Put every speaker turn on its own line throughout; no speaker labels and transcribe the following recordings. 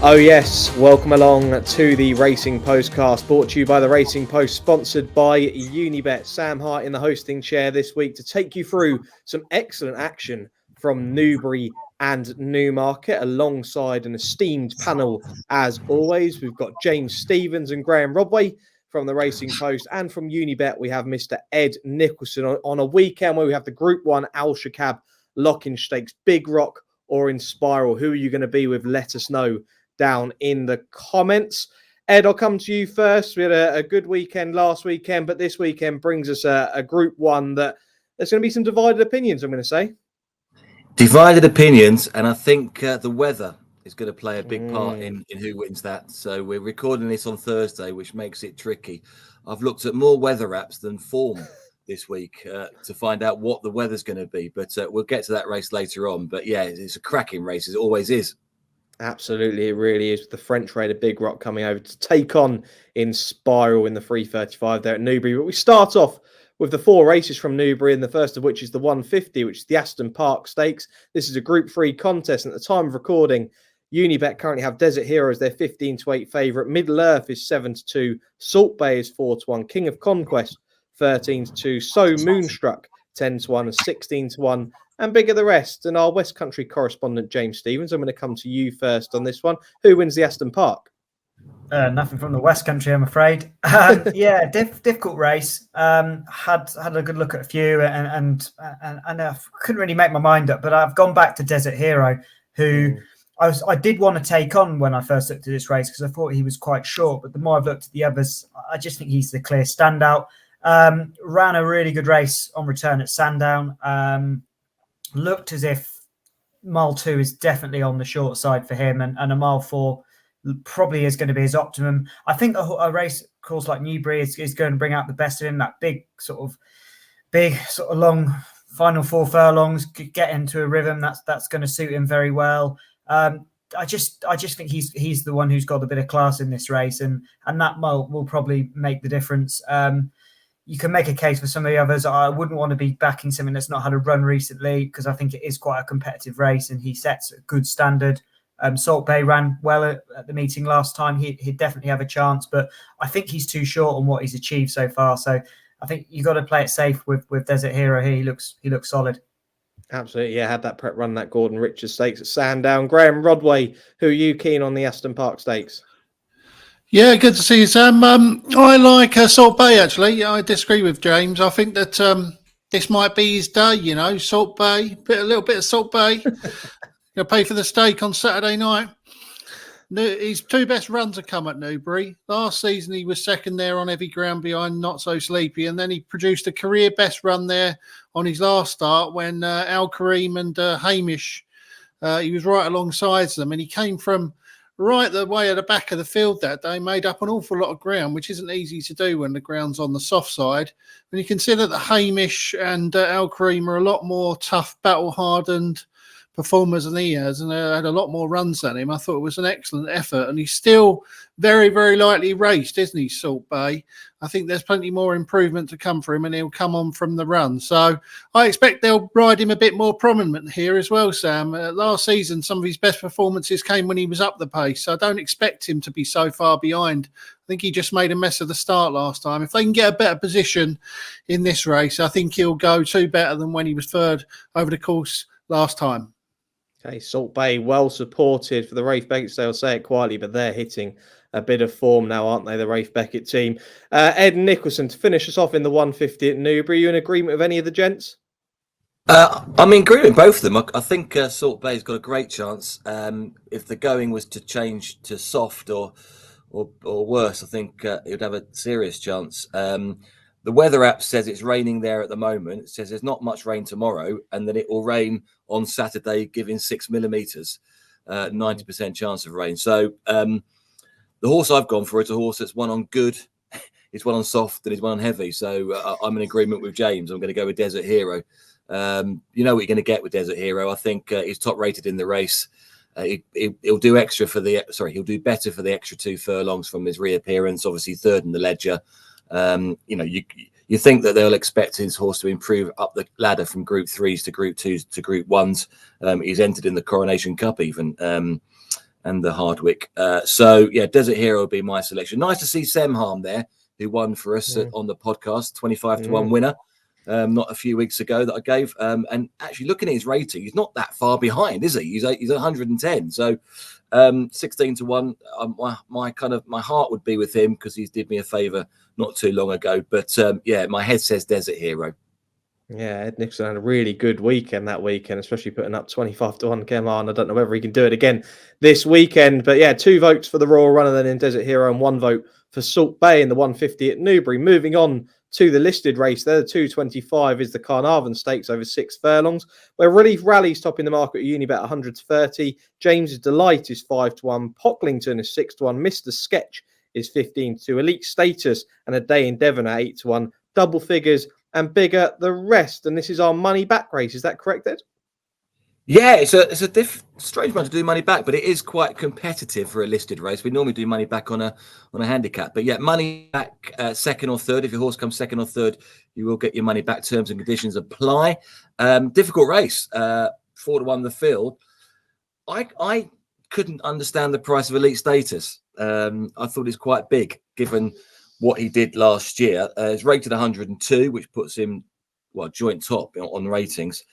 Oh yes, welcome along to the Racing Postcast, brought to you by the Racing Post, sponsored by Unibet. Sam Hart in the hosting chair this week to take you through some excellent action from Newbury and Newmarket, alongside an esteemed panel as always. We've got James Stephens and Graeme Rodway from the Racing Post, and from Unibet we have Mr. Ed Nicholson on a weekend where we have the Group 1 Shaqab Lockinge Stakes. Big Rock or Inspiral, who are you going to be with? Let us know down in the comments. Ed, I'll come to you first. We had a good weekend last weekend, but this weekend brings us a Group 1 that there's going to be some divided opinions, I'm going to say.
Divided opinions, and I think the weather is going to play a big part in who wins that. So we're recording this on Thursday, which makes it tricky. I've looked at more weather apps than form this week to find out what the weather's going to be, but we'll get to that race later on. But yeah, it's a cracking race, as it always is.
Absolutely, it really is. The French raider Big Rock coming over to take on Inspiral in the 3:35 there at Newbury. But we start off with the 4 races from Newbury, and the first of which is the 150, which is the Aston Park Stakes. This is a Group 3 contest, and at the time of recording, Unibet currently have Desert Hero as their 15-8 favourite. Middle Earth is 7-2. Salt Bay is 4-1. King of Conquest 13-2. So Moonstruck 10-1 and 16-1. And bigger the rest. And our West Country correspondent, James Stephens, I'm going to come to you first on this one. Who wins the Aston Park?
Nothing from the West Country, I'm afraid. Difficult race. Had a good look at a few, and I couldn't really make my mind up. But I've gone back to Desert Hero, who I did want to take on when I first looked at this race, because I thought he was quite short. But the more I've looked at the others, I just think he's the clear standout. Ran a really good race on return at Sandown. Looked as if mile 2 is definitely on the short side for him, and a mile 4 probably is going to be his optimum. I think a race course like Newbury is going to bring out the best of him. That big sort of long final 4 furlongs, get into a rhythm. That's going to suit him very well. I just think he's the one who's got a bit of class in this race, and that will probably make the difference. You can make a case for some of the others. I wouldn't want to be backing something that's not had a run recently, because I think it is quite a competitive race and he sets a good standard. Salt Bay ran well at the meeting last time. He'd definitely have a chance, but I think he's too short on what he's achieved so far. So I think you've got to play it safe with Desert Hero here. He looks solid.
Absolutely, yeah. Had that prep run, that Gordon Richards Stakes at Sandown. Graeme Rodway, who are you keen on the Aston Park Stakes?
Yeah, good to see you, Sam. I like Salt Bay, actually. I disagree with James. I think that this might be his day, Salt Bay, a little bit of Salt Bay. Going to pay for the steak on Saturday night. His 2 best runs have come at Newbury. Last season, he was second there on heavy ground behind Not So Sleepy, and then he produced a career best run there on his last start when Al Kareem and Hamish, he was right alongside them, and he came from right the way at the back of the field that day, made up an awful lot of ground, which isn't easy to do when the ground's on the soft side. When you consider that Hamish and Al Kareem are a lot more tough, battle-hardened performers than he has, and had a lot more runs than him, I thought it was an excellent effort. And he's still very, very lightly raced, isn't he, Salt Bay? I think there's plenty more improvement to come for him, and he'll come on from the run. So I expect they'll ride him a bit more prominent here as well, Sam. Last season, some of his best performances came when he was up the pace, so I don't expect him to be so far behind. I think he just made a mess of the start last time. If they can get a better position in this race, I think he'll go 2 better than when he was 3rd over the course last time.
Okay, Salt Bay well supported for the Rafe Beckett. They'll say it quietly, but they're hitting a bit of form now, aren't they, the Rafe Beckett team? Ed Nicholson, to finish us off in the 150 at Newbury. Are you in agreement with any of the gents?
I'm in agreement with both of them. I think Salt Bay's got a great chance. If the going was to change to soft or worse, I think it would have a serious chance. The weather app says it's raining there at the moment. It says there's not much rain tomorrow, and then it will rain on Saturday, giving 6 millimetres, 90% chance of rain. So the horse I've gone for is a horse that's one on good, it's one on soft, and it's one on heavy. So I'm in agreement with James. I'm going to go with Desert Hero. You know what you're going to get with Desert Hero. I think he's top rated in the race. He'll do better for the extra 2 furlongs from his reappearance. Obviously, 3rd in the ledger. You think that they'll expect his horse to improve up the ladder from Group 3s to Group 2s to Group 1s. He's entered in the Coronation Cup even. the Hardwick. So yeah, Desert Hero would be my selection. Nice to see Semharm there, who won for us on the podcast, 25-1 winner. Not a few weeks ago that I gave. And actually looking at his rating, he's not that far behind, is he? He's 110. So 16-1. My heart would be with him because he did me a favour not too long ago. But my head says Desert Hero.
Yeah, Ed Nicholson had a really good weekend that weekend, especially putting up 25-1 Kemar. I don't know whether he can do it again this weekend. But yeah, 2 votes for the Royal Runner then in Desert Hero and 1 vote for Salt Bay in the 150 at Newbury. Moving on to the listed race there, the 225 is the Carnarvon Stakes over 6 furlongs, where Relief Rally's topping the market at Unibet 130. James's Delight is 5-1. Pocklington is 6-1. Mr. Sketch is 15-2. Elite Status and A Day in Devon at 8-1. Double figures and bigger the rest. And this is our money back race. Is that correct, Ed?
Yeah, it's a strange one to do money back, but it is quite competitive for a listed race. We normally do money back on a handicap, but yeah, money back second or third. If your horse comes second or third, you will get your money back. Terms and conditions apply. Difficult race. 4-1 the field. I couldn't understand the price of Elite Status. I thought it's quite big given what he did last year. It's rated 102, which puts him joint top on ratings.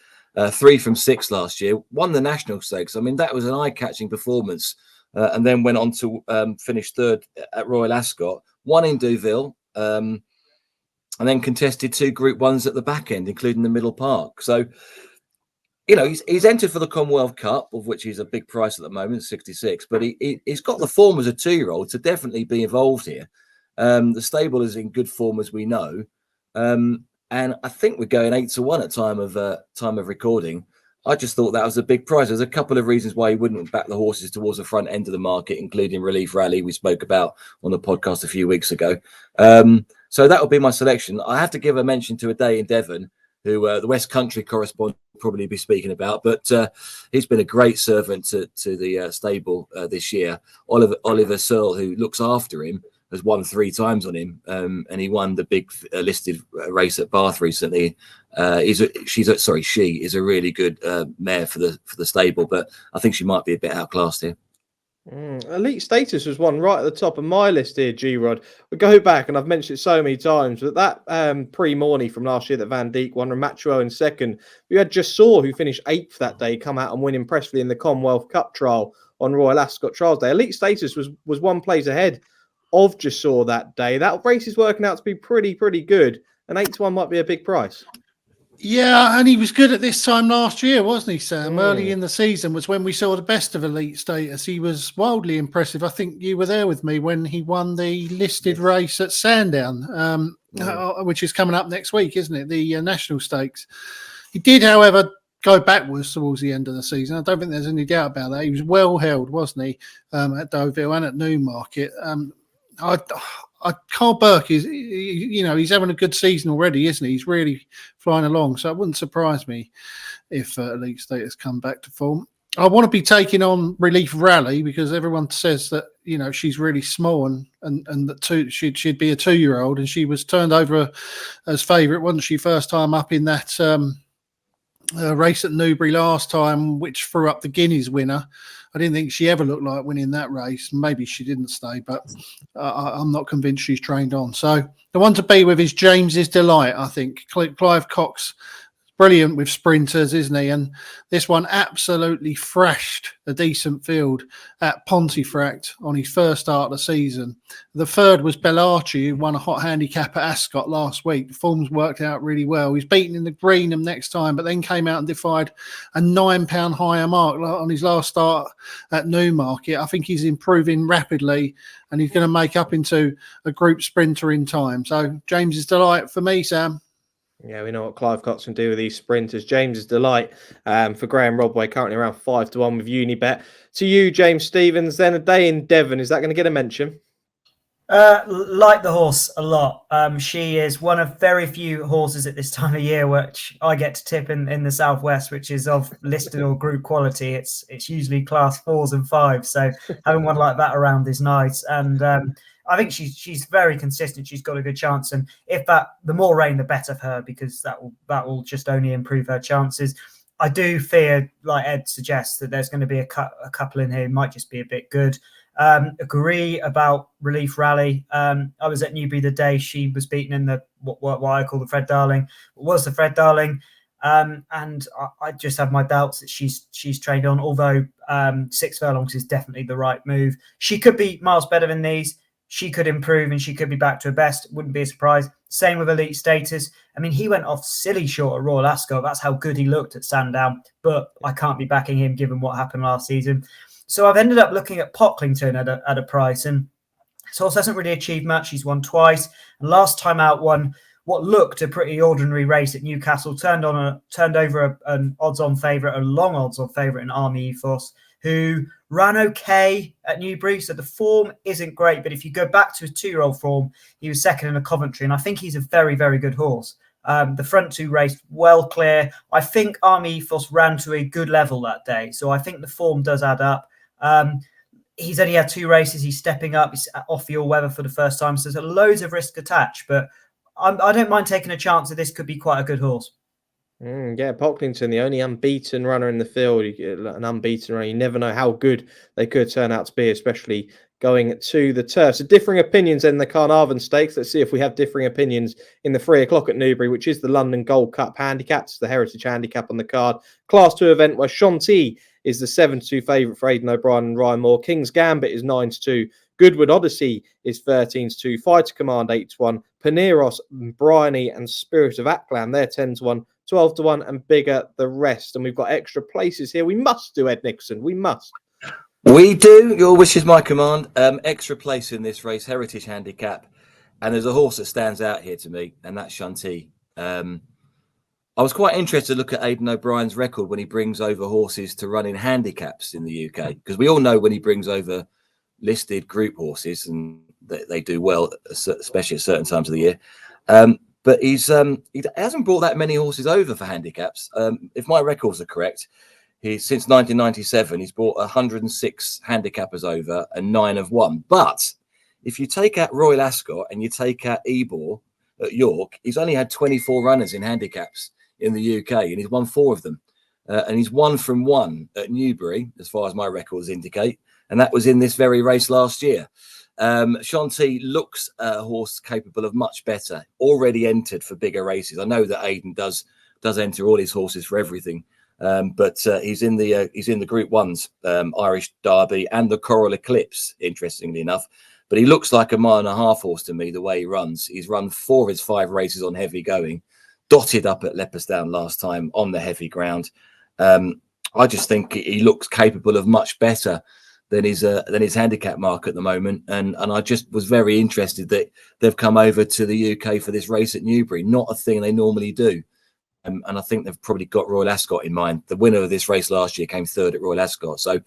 3 from 6 last year, won the National Stakes. I mean, that was an eye-catching performance, and then went on to finish third at Royal Ascot, won in Deauville, and then contested 2 Group 1s at the back end, including the Middle Park. So, you know, he's entered for the Commonwealth Cup, of which he's a big price at the moment, 66, but he's got the form as a 2-year-old to definitely be involved here. The stable is in good form, as we know. And I think we're going 8-1 at time of recording. I just thought that was a big prize. There's a couple of reasons why you wouldn't back the horses towards the front end of the market, including Relief Rally we spoke about on the podcast a few weeks ago. So that will be my selection. I have to give a mention to A Day in Devon, who the West Country correspondent will probably be speaking about, but he's been a great servant to the stable this year. Oliver Searle, who looks after him, has won 3 times on him, and he won the big listed race at Bath recently. She is a really good mare for the stable, but I think she might be a bit outclassed here.
Elite Status was one right at the top of my list here, G-Rod. We go back, and I've mentioned it so many times, but that pre-Morney from last year that Van Dijk won, and Matchuel in second. We had Jassor, who finished 8th that day, come out and win impressively in the Commonwealth Cup trial on Royal Ascot Trials Day. Elite Status was 1 place ahead of Jassor that day. That race is working out to be pretty good, and 8-1 might be a big price.
Yeah, and he was good at this time last year, wasn't he, Sam? Early in the season was when we saw the best of Elite Status. He was wildly impressive. I think you were there with me when he won the listed race at Sandown, which is coming up next week, isn't it? The National Stakes. He did, however, go backwards towards the end of the season. I don't think there's any doubt about that. He was well held, wasn't he, at Deauville and at Newmarket. Carl Burke is, he's having a good season already, isn't he? He's really flying along. So it wouldn't surprise me if Elite Status come back to form. I want to be taking on Relief Rally because everyone says that, she's really small and that she'd be a 2-year-old, and she was turned over as favourite, wasn't she, first time up in that race at Newbury last time, which threw up the Guineas winner. I didn't think she ever looked like winning that race. Maybe she didn't stay, but I'm not convinced she's trained on. So the one to be with is James's Delight, I think. Clive Cox, brilliant with sprinters, isn't he? And this one absolutely thrashed a decent field at Pontefract on his first start of the season. The third was Bellarchi, who won a hot handicap at Ascot last week. The form's worked out really well. He's beaten in the Greenham next time, but then came out and defied a £9 higher mark on his last start at Newmarket. I think he's improving rapidly, and he's going to make up into a group sprinter in time. So James's Delight for me, Sam.
Yeah, we know what Clive Cox can do with these sprinters. James's Delight for Graeme Rodway, currently around 5-1 with Unibet. To you, James Stephens, then A Day in Devon. Is that going to get a mention?
Like the horse a lot. She is one of very few horses at this time of year which I get to tip in the Southwest, which is of listed or group quality. It's usually class 4s and 5s. So having one like that around is nice. And I think she's very consistent. She's got a good chance, and if the more rain, the better for her, because that will just only improve her chances. I do fear, like Ed suggests, that there's going to be a couple in here who might just be a bit good. Agree about Relief Rally. I was at Newbury the day she was beaten in the what I call the Fred Darling. It was the Fred Darling. And I just have my doubts that she's trained on, although 6 furlongs is definitely the right move. She could be miles better than these. She could improve and she could be back to her best. Wouldn't be a surprise. Same with Elite Status. I mean, he went off silly short at Royal Ascot. That's how good he looked at Sandown. But I can't be backing him given what happened last season. So I've ended up looking at Pocklington at a price. And this horse hasn't really achieved much. He's won twice. And last time out won what looked a pretty ordinary race at Newcastle. Turned over an odds-on favourite, a long odds-on favourite in Army Ethos, who ran okay at Newbury. So the form isn't great. But if you go back to his 2-year-old form, he was second in a Coventry. And I think he's a very, very good horse. The front two raced well clear. I think Army Ethos ran to a good level that day. So I think the form does add up. He's only had 2 races. He's stepping up. He's off the all-weather for the first time. So there's loads of risk attached. But I don't mind taking a chance that this could be quite a good horse.
Yeah, Pocklington, the only unbeaten runner in the field. An unbeaten runner. You never know how good they could turn out to be, especially going to the turf. So differing opinions in the Carnarvon Stakes. Let's see if we have differing opinions in the 3 o'clock at Newbury, which is the London Gold Cup Handicaps, the Heritage Handicap on the card. Class 2 event where Shanti is the 7-2 favourite for Aidan O'Brien and Ryan Moore. King's Gambit is 9-2. Goodwood Odyssey is 13-2. Fighter Command 8-1. Paneros, Bryony and Spirit of Aklan, they're 10-1. 12-1 and bigger the rest. And we've got extra places here. We must do, Ed Nicholson. We must.
We do. Your wish is my command. Extra place in this race, Heritage Handicap. And there's a horse that stands out here to me, and that's Shanti. I was quite interested to look at Aidan O'Brien's record when he brings over horses to run in handicaps in the UK. Because we all know when he brings over listed group horses, and they do well, especially at certain times of the year. But he hasn't brought that many horses over for handicaps. If my records are correct, since 1997, he's brought 106 handicappers over and 9 have won. But if you take out Royal Ascot and you take out Ebor at York, he's only had 24 runners in handicaps in the UK, and he's won 4 of them. And he's 1 from 1 at Newbury, as far as my records indicate. And that was in this very race last year. Shanti looks a horse capable of much better, already entered for bigger races. I know that Aidan does enter all his horses for everything, but he's in the Group 1s, Irish Derby and the Coral Eclipse, interestingly enough. But he looks like a 1.5 mile horse to me, the way he runs. He's run 4 of his 5 races on heavy going, dotted up at Leopardstown last time on the heavy ground. I just think he looks capable of much better than his handicap mark at the moment, and I just was very interested that they've come over to the UK for this race at Newbury. Not a thing they normally do, and I think they've probably got Royal Ascot in mind. The winner of this race last year came 3rd at Royal Ascot, so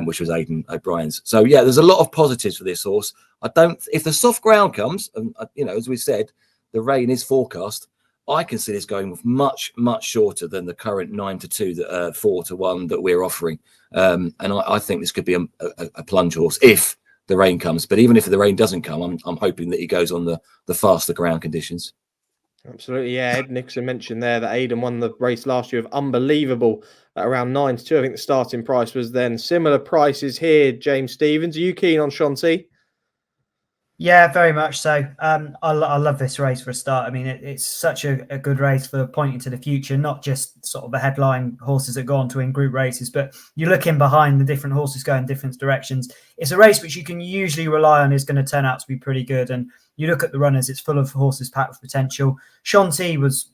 which was Aidan O'Brien's. So yeah, there's a lot of positives for this horse. If the soft ground comes, and as we said, the rain is forecast, I can see this going with much, much shorter than the current 9-2, 4-1 that we're offering. And I think this could be a plunge horse if the rain comes. But even if the rain doesn't come, I'm hoping that he goes on the faster ground conditions.
Absolutely, yeah. Ed Nicholson mentioned there that Aidan won the race last year of unbelievable at around 9-2. I think the starting price was then. Similar prices here, James Stevens. Are you keen on Shanti?
Yeah, very much so. I love this race for a start. I mean, it's such a good race for pointing to the future, not just sort of the headline horses that go on to win group races, but you look in behind the different horses going different directions. It's a race which you can usually rely on is going to turn out to be pretty good. And you look at the runners, it's full of horses packed with potential. Shanti was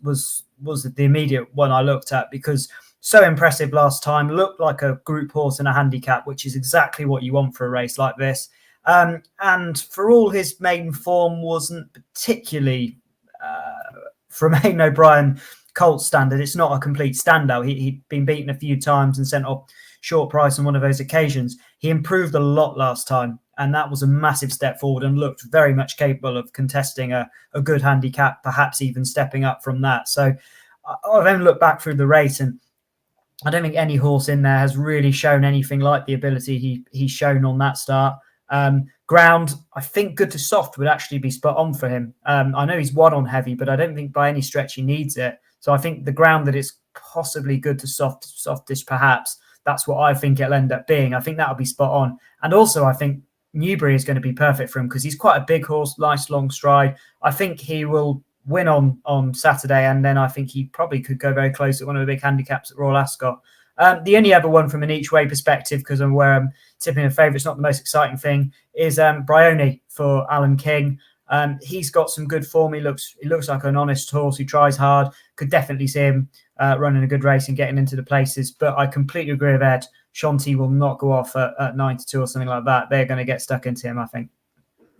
the immediate one I looked at because so impressive last time, looked like a group horse in a handicap, which is exactly what you want for a race like this. And for all his maiden form wasn't particularly, from Aidan O'Brien Colt standard, it's not a complete standout. He'd been beaten a few times and sent off short price on one of those occasions. He improved a lot last time, and that was a massive step forward and looked very much capable of contesting a good handicap, perhaps even stepping up from that. So I've only looked back through the race, and I don't think any horse in there has really shown anything like the ability he's shown on that start. Ground, I think good to soft would actually be spot on for him. I know he's won on heavy, but I don't think by any stretch he needs it. So I think the ground that it's possibly good to softish perhaps. That's what I think it'll end up being. I think that'll be spot on. And also, I think Newbury is going to be perfect for him because he's quite a big horse, nice long stride. I think he will win on Saturday, and then I think he probably could go very close at one of the big handicaps at Royal Ascot. The only other one from an each way perspective, because I'm where I'm tipping a favourite, it's not the most exciting thing, is Bryony for Alan King. He's got some good form. He looks like an honest horse who tries hard. Could definitely see him running a good race and getting into the places. But I completely agree with Ed. Shanti will not go off at 9-2 or something like that. They're going to get stuck into him, I think.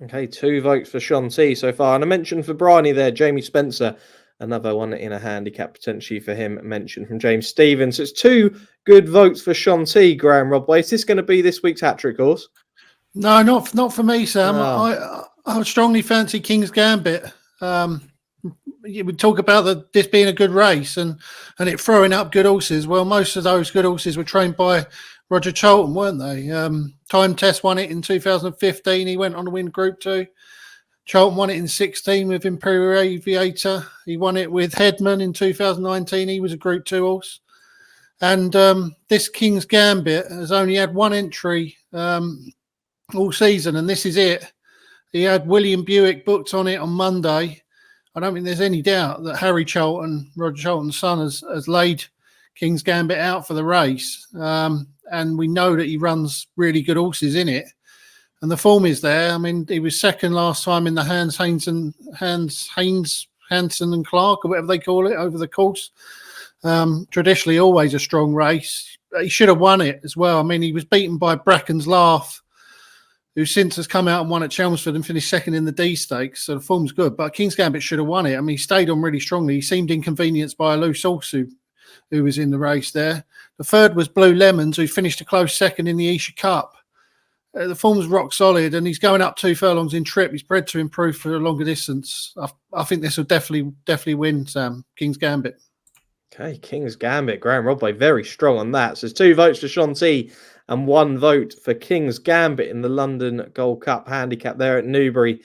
Okay, 2 votes for Shanti so far. And I mentioned for Bryony there, Jamie Spencer, another one in a handicap potentially for him, mentioned from James Stevens. So it's 2 good votes for Shanti, Graeme Rodway. Is this going to be this week's hat-trick horse?
No, not for me, Sam.
No.
I would strongly fancy King's Gambit. You would talk about this being a good race and it throwing up good horses. Well, most of those good horses were trained by Roger Charlton, weren't they? Time Test won it in 2015. He went on to win Group 2. Charlton won it in 16 with Imperial Aviator. He won it with Headman in 2019. He was a Group 2 horse. And this King's Gambit has only had 1 entry all season, and this is it. He had William Buick booked on it on Monday. I don't think there's any doubt that Harry Charlton, Roger Charlton's son, has laid King's Gambit out for the race. And we know that he runs really good horses in it. And the form is there. I mean, he was second last time in the Hanson and Clark, or whatever they call it, over the course. Traditionally, always a strong race. He should have won it as well. I mean, he was beaten by Bracken's Laugh, who since has come out and won at Chelmsford and finished second in the D Stakes. So the form's good. But King's Gambit should have won it. I mean, he stayed on really strongly. He seemed inconvenienced by a loose horse who was in the race there. The third was Blue Lemons, who finished a close second in the Esher Cup. The form's rock solid, and he's going up 2 furlongs in trip. He's bred to improve for a longer distance. I think this will definitely win, Sam. King's Gambit.
Okay, King's Gambit. Graeme Rodway very strong on that. So there's 2 votes for Shanti and 1 vote for King's Gambit in the London Gold Cup handicap there at Newbury.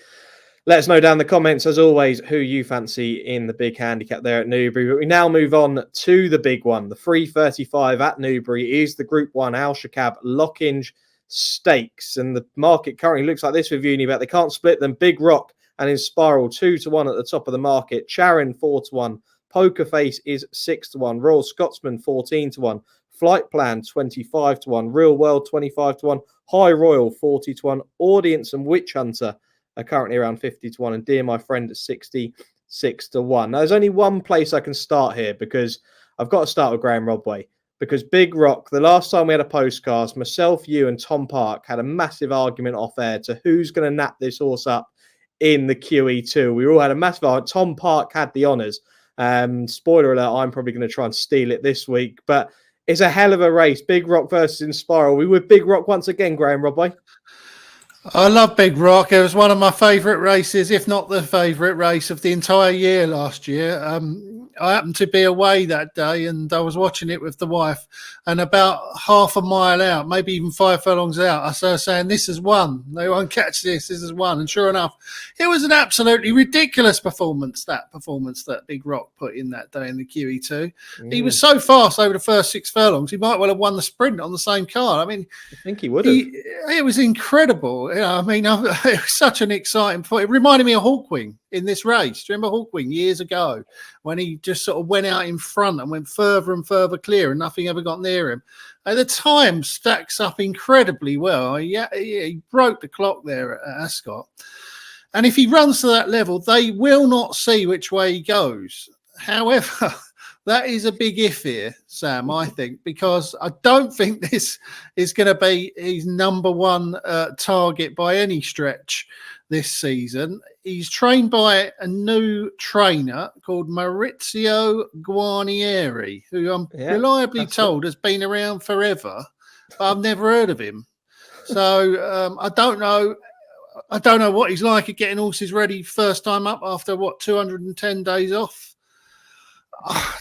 Let us know down in the comments, as always, who you fancy in the big handicap there at Newbury. But we now move on to the big one. The 3:35 at Newbury is the Group 1 Shaqab Lockinge Stakes. And the market currently looks like this with Unibet. They can't split them. Big Rock and Inspiral 2-1 at the top of the market. Charon 4-1. Poker Face is 6-1. Royal Scotsman 14-1. Flight Plan 25-1. Real World 25-1. High Royal 40-1. Audience and Witch Hunter are currently around 50-1. And Dear My Friend at 66-1. Now, there's only one place I can start here because I've got to start with Graeme Rodway. Because Big Rock, the last time we had a postcast, myself, you and Tom Park had a massive argument off air to who's going to nap this horse up in the QE2. We all had a massive argument. Tom Park had the honours. Spoiler alert, I'm probably going to try and steal it this week. But it's a hell of a race. Big Rock versus Inspiral. We were Big Rock once again, Graeme Rodway.
I love Big Rock. It was one of my favourite races, if not the favourite race of the entire year last year. I happened to be away that day and I was watching it with the wife, and about half a mile out, maybe even 5 furlongs out, I started saying, this is one. They won't catch this is one. And sure enough, it was an absolutely ridiculous performance that Big Rock put in that day in the QE2. He was so fast over the first 6 furlongs, he might well have won the sprint on the same card. I mean,
I think he would have.
It was incredible. You know, I mean, it was such an exciting point. It reminded me of Hawkwing in this race. Do you remember Hawkwing years ago when he just sort of went out in front and went further and further clear and nothing ever got near him? At the time, stacks up incredibly well. He broke the clock there at Ascot. And if he runs to that level, they will not see which way he goes. However, that is a big if here, Sam, I think, because I don't think this is going to be his number one target by any stretch this season. He's trained by a new trainer called Maurizio Guarnieri, who I'm reliably told has been around forever, but I've never heard of him. So I don't know. I don't know what he's like at getting horses ready first time up after, 210 days off.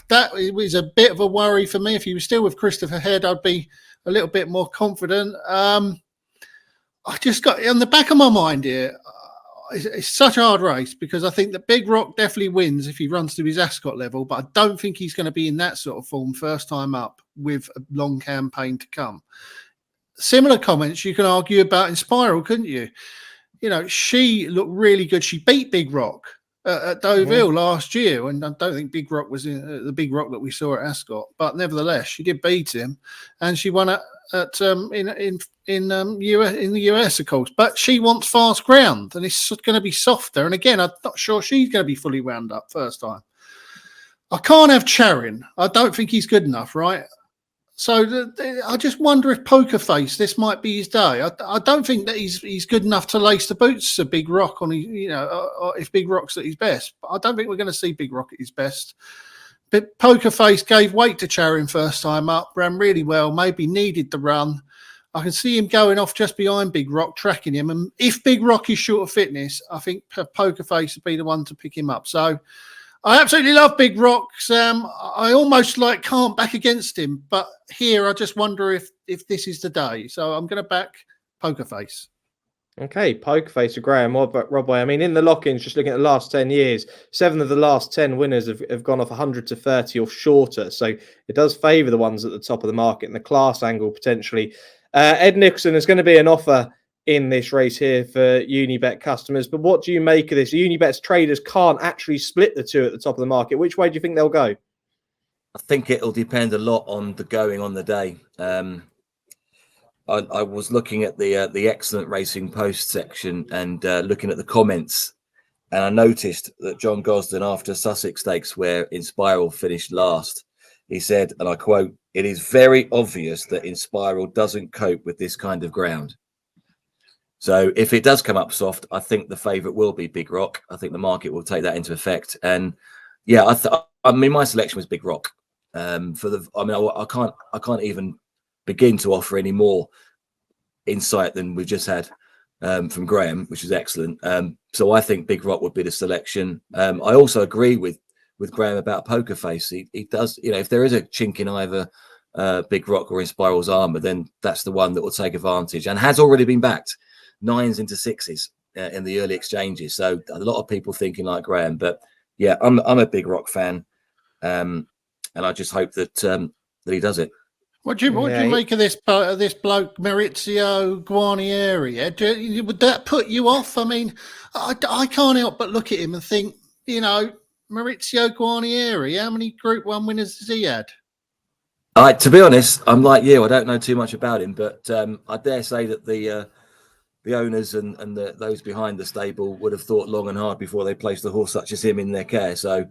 That was a bit of a worry for me. If he was still with Christopher Head, I'd be a little bit more confident. I just got on the back of my mind here. it's such a hard race because I think that Big Rock definitely wins if he runs to his Ascot level, but I don't think he's going to be in that sort of form first time up with a long campaign to come. Similar comments you can argue about Inspiral, couldn't you? You know, she looked really good. She beat Big Rock at Deauville last year, and I don't think Big Rock was in the Big Rock that we saw at Ascot, but nevertheless, she did beat him, and she won in the US, of course. But she wants fast ground, and it's going to be softer. And again, I'm not sure she's going to be fully wound up first time. I can't have Charin. I don't think he's good enough, right? So I just wonder if Poker Face, this might be his day. I don't think that he's good enough to lace the boots of Big Rock on his, if Big Rock's at his best. But I don't think we're going to see Big Rock at his best. But Poker Face gave weight to Charin first time up, ran really well, maybe needed the run. I can see him going off just behind Big Rock, tracking him. And if Big Rock is short of fitness, I think Poker Face would be the one to pick him up. So I absolutely love Big Rock, Sam. I almost can't back against him, but here I just wonder if this is the day. So I'm going to back Poker Face.
Okay, Poker Face with Graeme Rodway. I mean, in the lock-ins, just looking at the last 10 years, 7 of the last 10 winners have gone off 100 to 30 or shorter. So it does favour the ones at the top of the market and the class angle potentially. Ed Nicholson is going to be an offer in this race here for Unibet customers. But what do you make of this? Unibet's traders can't actually split the two at the top of the market. Which way do you think they'll go?
I think it'll depend a lot on the going on the day. I was looking at the excellent Racing Post section and looking at the comments, and I noticed that John Gosden, after Sussex Stakes, where Inspiral finished last, he said, and I quote, "It is very obvious that Inspiral doesn't cope with this kind of ground." So if it does come up soft, I think the favourite will be Big Rock. I think the market will take that into effect. And yeah, I mean, my selection was Big Rock. I can't even begin to offer any more insight than we've just had from Graeme, which is excellent. So I think Big Rock would be the selection. I also agree with Graeme about Poker Face. He does, if there is a chink in either Big Rock or Inspiral's armour, then that's the one that will take advantage and has already been backed 9s into 6s in the early exchanges. So a lot of people thinking like Graeme, but yeah, I'm a Big Rock fan, and I just hope that he does it.
What do you make of this bloke Maurizio Guarnieri? Would that put you off? I mean, I can't help but look at him and think, Maurizio Guarnieri, how many Group 1 winners has he had?
To be honest, I'm like you. I don't know too much about him, but I dare say that the owners and those behind the stable would have thought long and hard before they placed a horse such as him in their care. So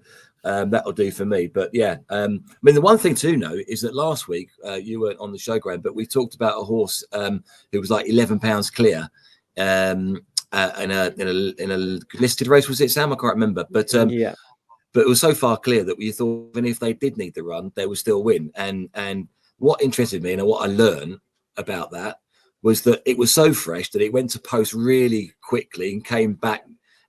that'll do for me. But yeah, I mean, the one thing to note is that last week you weren't on the show, Graeme, but we talked about a horse who was like £11 clear in a listed race. Was it, Sam? I can't remember. But
yeah.
But it was so far clear that we thought even if they did need the run, they would still win. And what interested me and what I learned about that was that it was so fresh that it went to post really quickly and came back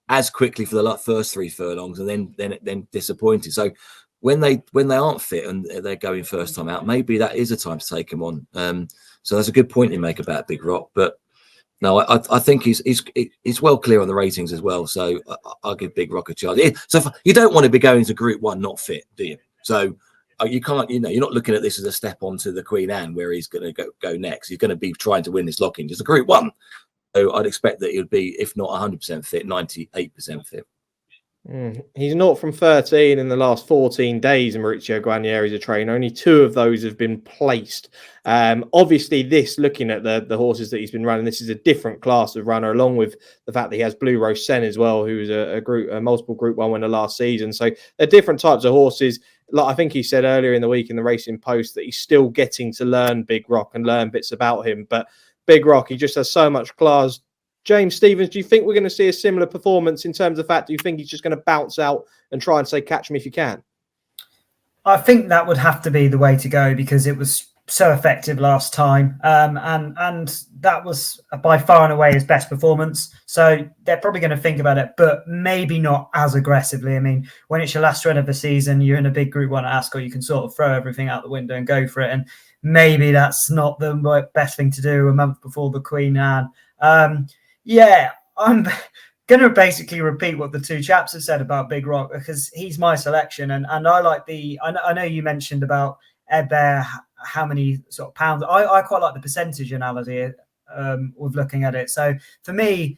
as quickly for the first 3 furlongs and then disappointed. So when they aren't fit and they're going first time out, maybe that is a time to take them on. So that's a good point you make about Big Rock. But no, I think he's well clear on the ratings as well. So I'll give Big Rock a chance. So you don't want to be going to Group 1 not fit, do you? So you can't, you're not looking at this as a step on to the Queen Anne where he's going to go next. He's going to be trying to win this Lockinge. It's a Group 1. So I'd expect that he would be, if not 100% fit, 98% fit.
He's not from 13 in the last 14 days. Maurizio Guarnieri is a trainer. Only 2 of those have been placed. Obviously, looking at the horses that he's been running, this is a different class of runner, along with the fact that he has Blue Rose Sen as well, who was a multiple Group 1 winner last season. So they're different types of horses. Like I think he said earlier in the week in the Racing Post that he's still getting to learn Big Rock and learn bits about him. But Big Rock, he just has so much class. James Stephens, do you think we're going to see a similar performance in terms of fact? Do you think he's just going to bounce out and try and say, catch me if you can?
I think that would have to be the way to go because it was so effective last time. And that was by far and away his best performance. So they're probably going to think about it, but maybe not as aggressively. I mean, when it's your last run of the season, you're in a big Group 1 at Ascot, you can sort of throw everything out the window and go for it. And maybe that's not the best thing to do a month before the Queen Anne. Yeah, I'm going to basically repeat what the two chaps have said about Big Rock, because he's my selection, and I like I know you mentioned about Ed there, how many sort of pounds. I quite like the percentage analogy with looking at it. So for me,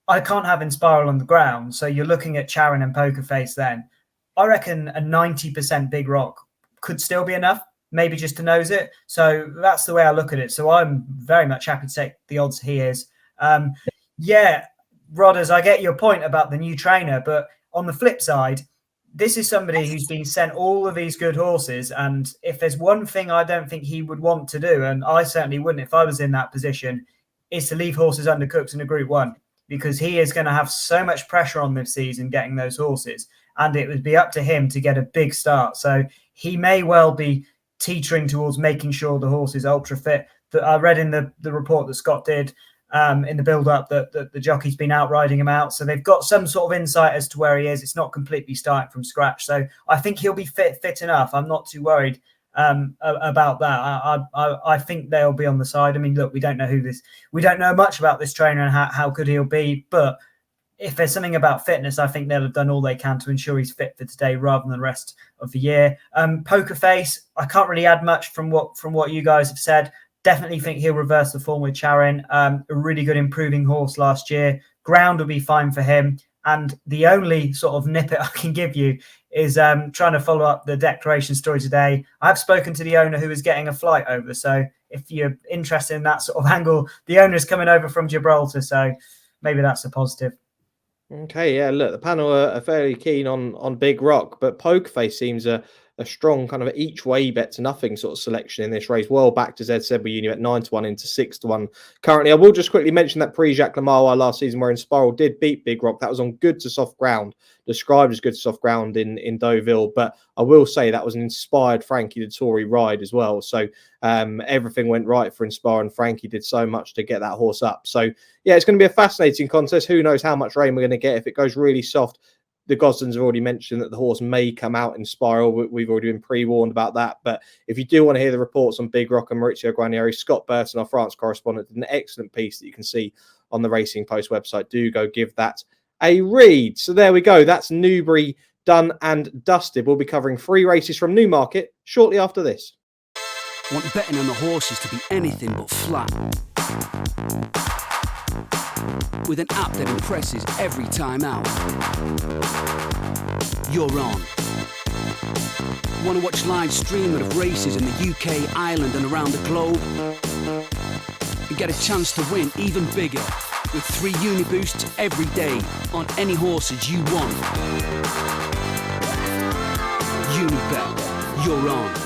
I can't have Inspiral on the ground. So you're looking at Charon and Poker Face then. I reckon a 90% Big Rock could still be enough, maybe just to nose it. So that's the way I look at it. So I'm very much happy to take the odds he is. Yeah, Rodders, I get your point about the new trainer, but on the flip side, this is somebody who's been sent all of these good horses. And if there's one thing I don't think he would want to do, and I certainly wouldn't if I was in that position, is to leave horses undercooked in a Group 1, because he is going to have so much pressure on this season getting those horses. And it would be up to him to get a big start. So he may well be teetering towards making sure the horse is ultra fit. That I read in the report that Scott did in the build-up that the jockey's been out riding him out. So they've got some sort of insight as to where he is. It's not completely starting from scratch. So I think he'll be fit enough. I'm not too worried about that. I think they'll be on the side. I mean, look, we don't know much about this trainer and how good he'll be, but if there's something about fitness, I think they'll have done all they can to ensure he's fit for today rather than the rest of the year. Poker Face, I can't really add much from what you guys have said. Definitely think he'll reverse the form with Charon. A really good improving horse last year. Ground will be fine for him. And the only sort of nippet I can give you is trying to follow up the declaration story today. I've spoken to the owner who is getting a flight over. So if you're interested in that sort of angle, the owner is coming over from Gibraltar. So maybe that's a positive.
Okay, yeah, look, the panel are fairly keen on Big Rock, but Poker Face seems a strong kind of each way bet to nothing sort of selection in this race. Well backed, as Ed said, with Unibet 9-1 into 6-1 currently. I will just quickly mention that pre-Jacques Lamar last season where Inspiral did beat Big Rock. That was on good to soft ground, described as good to soft ground in Deauville. But I will say that was an inspired Frankie Dettori ride as well. So everything went right for Inspire, and Frankie did so much to get that horse up. So yeah, it's going to be a fascinating contest. Who knows how much rain we're going to get if it goes really soft. The Goslings have already mentioned that the horse may come out in Spiral. We've already been pre-warned about that. But if you do want to hear the reports on Big Rock and Maurizio Guarnieri, Scott Burton, our France correspondent, did an excellent piece that you can see on the Racing Post website. Do go give that a read. So there we go. That's Newbury done and dusted. We'll be covering 3 races from Newmarket shortly after this.
Want betting on the horses to be anything but flat? With an app that impresses every time out. You're on. Want to watch live streaming of races in the UK, Ireland and around the globe? And get a chance to win even bigger with 3 Uniboosts every day on any horses you want. Unibet. You're on.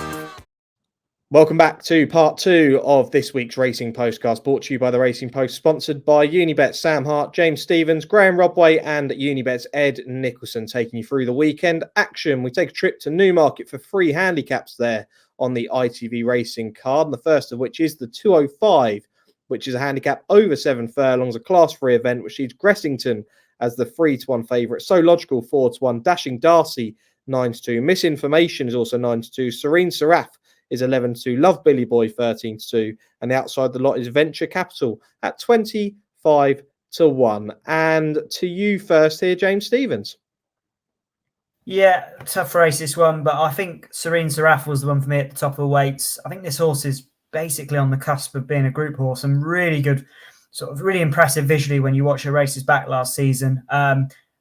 Welcome back to part 2 of this week's Racing Postcast, brought to you by the Racing Post, sponsored by Unibet. Sam Hart, James Stephens, Graeme Rodway and Unibet's Ed Nicholson taking you through the weekend action. We take a trip to Newmarket for 3 handicaps there on the ITV Racing card, and the first of which is the 205, which is a handicap over 7 furlongs, a Class 3 event, which sees Gressington as the 3-1 favourite. So Logical 4-1, Dashing Darcy 9-2, Misinformation is also 9-2, Serene Seraph is 11-2, Love Billy Boy 13-2, and the outside the lot is Venture Capital at 25-1. And to you first here, James Stephens.
Yeah, tough race this one, but I think Serene Seraph was the one for me at the top of the weights. I think this horse is basically on the cusp of being a group horse and really good, sort of really impressive visually when you watch her races back last season.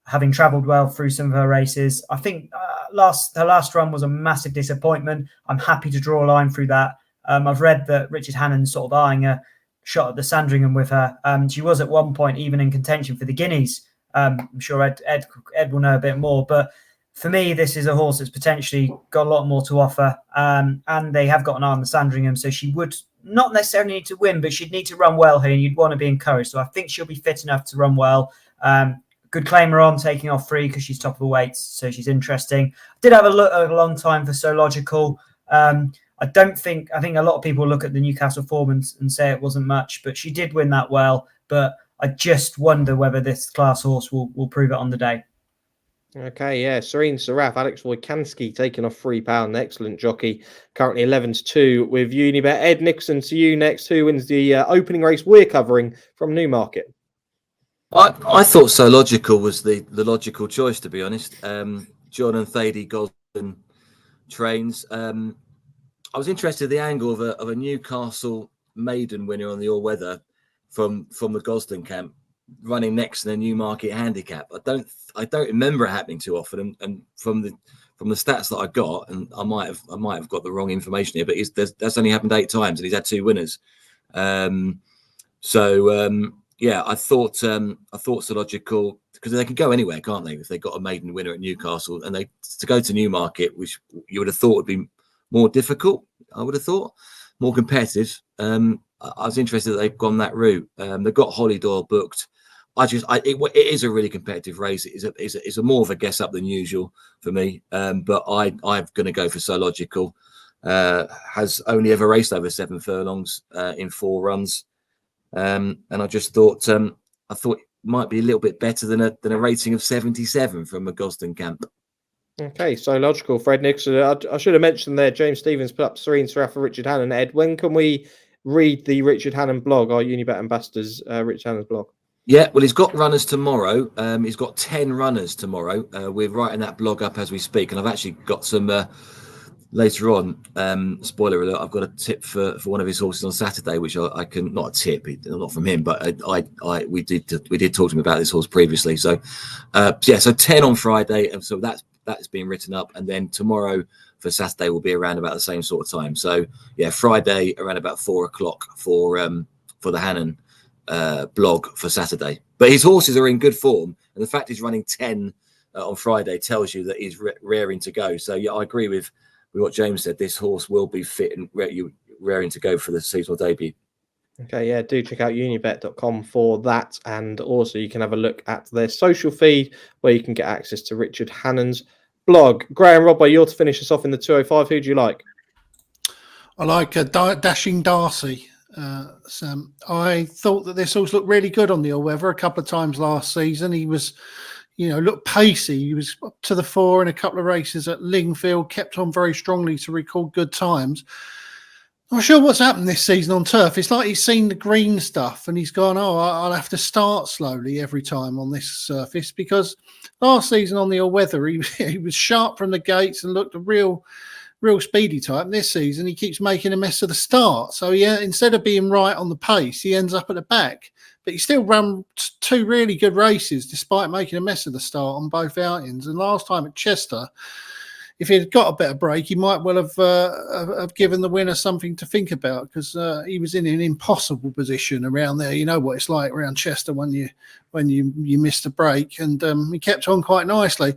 Having travelled well through some of her races, I think her last run was a massive disappointment. I'm happy to draw a line through that. I've read that Richard Hannon's sort of eyeing a shot at the Sandringham with her. She was at one point even in contention for the Guineas. I'm sure Ed will know a bit more, but for me, this is a horse that's potentially got a lot more to offer, and they have got an eye on the Sandringham, so she would not necessarily need to win, but she'd need to run well here, and you'd want to be encouraged. So I think she'll be fit enough to run well. Good claimer on, taking off 3 because she's top of the weights, so she's interesting. I did have a long time for So Logical. I think a lot of people look at the Newcastle form and say it wasn't much, but she did win that well. But I just wonder whether this class horse will prove it on the day.
Okay, yeah, Serene Seraph, Alex Wojkanski taking off £3. Excellent jockey. Currently 11-2 with Unibet. Ed Nicholson to you next. Who wins the opening race we're covering from Newmarket?
I thought So Logical was the logical choice, to be honest. John and Thady Gosden trains. I was interested in the angle of a Newcastle maiden winner on the all weather from the Gosden camp running next to the Newmarket handicap. I don't remember it happening too often, and from the stats that I got, and I might have got the wrong information here, but that's only happened 8 times, and he's had 2 winners. Yeah, I thought So Logical, because they can go anywhere, can't they? If they got a maiden winner at Newcastle, and to go to Newmarket, which you would have thought would be more difficult, I would have thought more competitive. I was interested that they've gone that route. They've got Holly Doyle booked. It is a really competitive race. It's a more of a guess up than usual for me. But I'm going to go for So Logical. Has only ever raced over 7 furlongs in 4 runs. And I just thought it might be a little bit better than a rating of 77 from a Gosden camp.
Okay, So Logical, Fred Nicholson. I should have mentioned there, James Stevens put up 3 and for Richard Hannon. Ed, when can we read the Richard Hannon blog, our Unibet ambassadors, Richard Hannon's blog?
Yeah, well, he's got runners tomorrow. He's got 10 runners tomorrow. We're writing that blog up as we speak, and I've actually got some later on. Spoiler alert: I've got a tip for one of his horses on Saturday, which I can, not a tip, not from him, but we did talk to him about this horse previously. So so 10 on Friday, and so that's being written up, and then tomorrow for Saturday will be around about the same sort of time. So yeah, Friday around about 4:00 for the Hannon blog for Saturday. But his horses are in good form, and the fact he's running 10 on Friday tells you that he's raring to go. So yeah, I agree with what James said. This horse will be fit and raring to go for the seasonal debut.
Okay, yeah, do check out unibet.com for that, and also you can have a look at their social feed where you can get access to Richard Hannon's blog. Graeme Rodway, you're to finish us off in the 205. Who do you like? I
like Dashing Darcy. Sam, I thought that this horse looked really good on the all-weather a couple of times last season. He was, looked pacey. He was up to the 4 in a couple of races at Lingfield, kept on very strongly to record good times. I'm not sure what's happened this season on turf. It's like he's seen the green stuff and he's gone, I'll have to start slowly every time on this surface, because last season on the all-weather, he was sharp from the gates and looked a real speedy type. This season he keeps making a mess of the start, so yeah, instead of being right on the pace, he ends up at the back, but he still ran 2 really good races despite making a mess of the start on both outings. And last time at Chester, if he had got a better break, he might well have given the winner something to think about, because he was in an impossible position around there. You know what it's like around Chester when you missed a break, and he kept on quite nicely.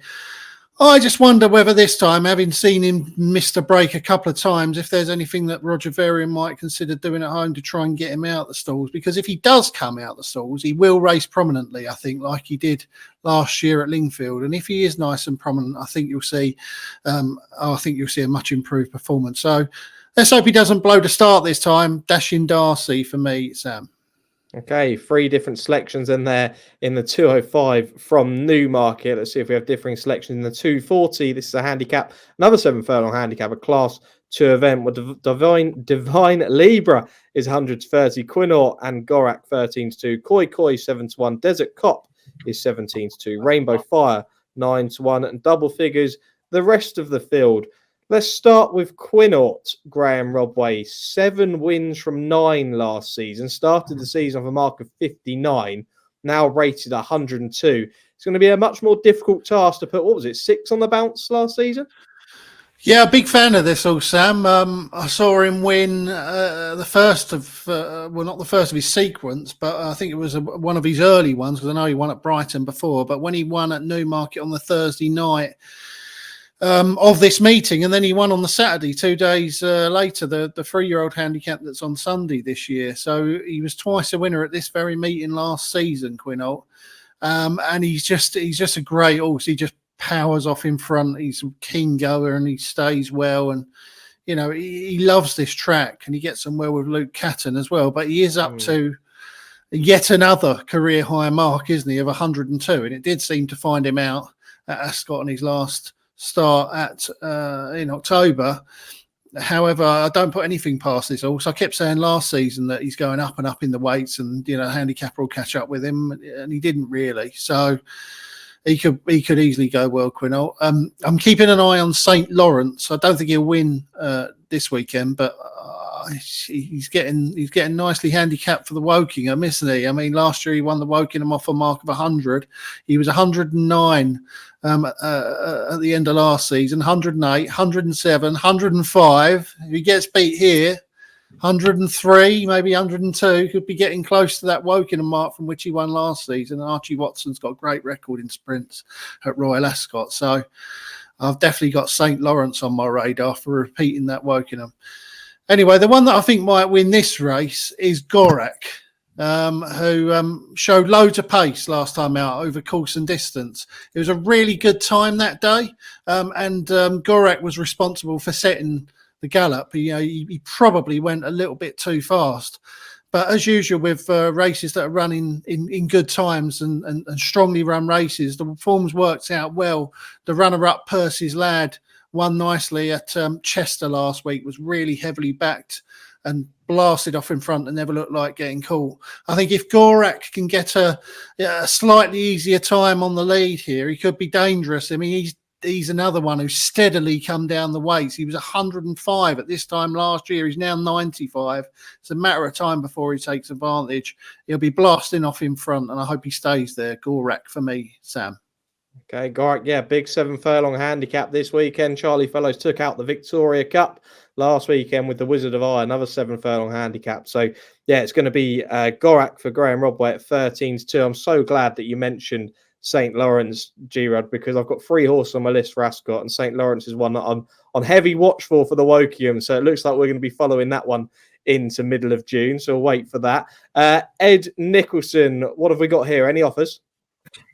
I just wonder whether this time, having seen him miss the break a couple of times, if there's anything that Roger Varian might consider doing at home to try and get him out the stalls. Because if he does come out the stalls, he will race prominently, I think, like he did last year at Lingfield. And if he is nice and prominent, I think you'll see a much improved performance. So let's hope he doesn't blow the start this time. Dashing Darcy for me, Sam.
Okay, 3 different selections in there in the 205 from Newmarket. Let's see if we have differing selections in the 240. This is a handicap, another 7 furlong handicap, a class 2 event with Divine Libra is 130, Quinault and Gorak 13-2, Koi 7-1, Desert Cop is 17-2, Rainbow Fire 9-1, and double figures the rest of the field. Let's start with Quinault, Graeme Rodway. 7 wins from 9 last season. Started the season with a mark of 59, now rated 102. It's going to be a much more difficult task to put, 6 on the bounce last season?
Yeah, a big fan of this horse, Sam. I saw him win the first of, not the first of his sequence, but I think it was one of his early ones, because I know he won at Brighton before. But when he won at Newmarket on the Thursday night of this meeting, and then he won on the Saturday 2 days later, the 3-year-old handicap that's on Sunday this year. So he was twice a winner at this very meeting last season, Quinault, and he's just a great horse. He just powers off in front. He's a keen goer and he stays well, and he loves this track, and he gets on well with Luke Catton as well. But he is up to yet another career high mark, isn't he, of 102, and it did seem to find him out at Ascot on his last start in October. However, I don't put anything past this horse. I kept saying last season that he's going up and up in the weights, and handicap will catch up with him, and he didn't really. So he could easily go well, Quinault. I'm keeping an eye on St. Lawrence. I don't think he'll win this weekend, but he's getting nicely handicapped for the Wokingham, isn't he? I mean, last year he won the Wokingham off a mark of 100. He was 109 at the end of last season, 108, 107, 105. If he gets beat here, 103, maybe 102, could be getting close to that Wokingham mark from which he won last season. Archie Watson's got a great record in sprints at Royal Ascot. So I've definitely got St. Lawrence on my radar for repeating that Wokingham. Anyway, the one that I think might win this race is Gorak, who showed loads of pace last time out over course and distance. It was a really good time that day, and Gorak was responsible for setting the gallop. He probably went a little bit too fast. But as usual with races that are running in good times and strongly run races, the forms worked out well. The runner-up Percy's Lad won nicely at Chester last week, was really heavily backed and blasted off in front and never looked like getting caught. I think if Gorak can get a slightly easier time on the lead here, he could be dangerous. I mean, he's another one who's steadily come down the weights. He was 105 at this time last year. He's now 95. It's a matter of time before he takes advantage. He'll be blasting off in front, and I hope he stays there. Gorak for me, Sam.
Okay, Gorak, yeah, big 7 furlong handicap this weekend. Charlie Fellows took out the Victoria Cup last weekend with the Wizard of Eye, another 7 furlong handicap. So, yeah, it's going to be Gorak for Graeme Rodway at 13-2. I'm so glad that you mentioned St. Lawrence, G-Rod, because I've got 3 horses on my list for Ascot, and St. Lawrence is one that I'm on heavy watch for the Wokingham. So it looks like we're going to be following that one into middle of June. So we'll wait for that. Ed Nicholson, what have we got here? Any offers?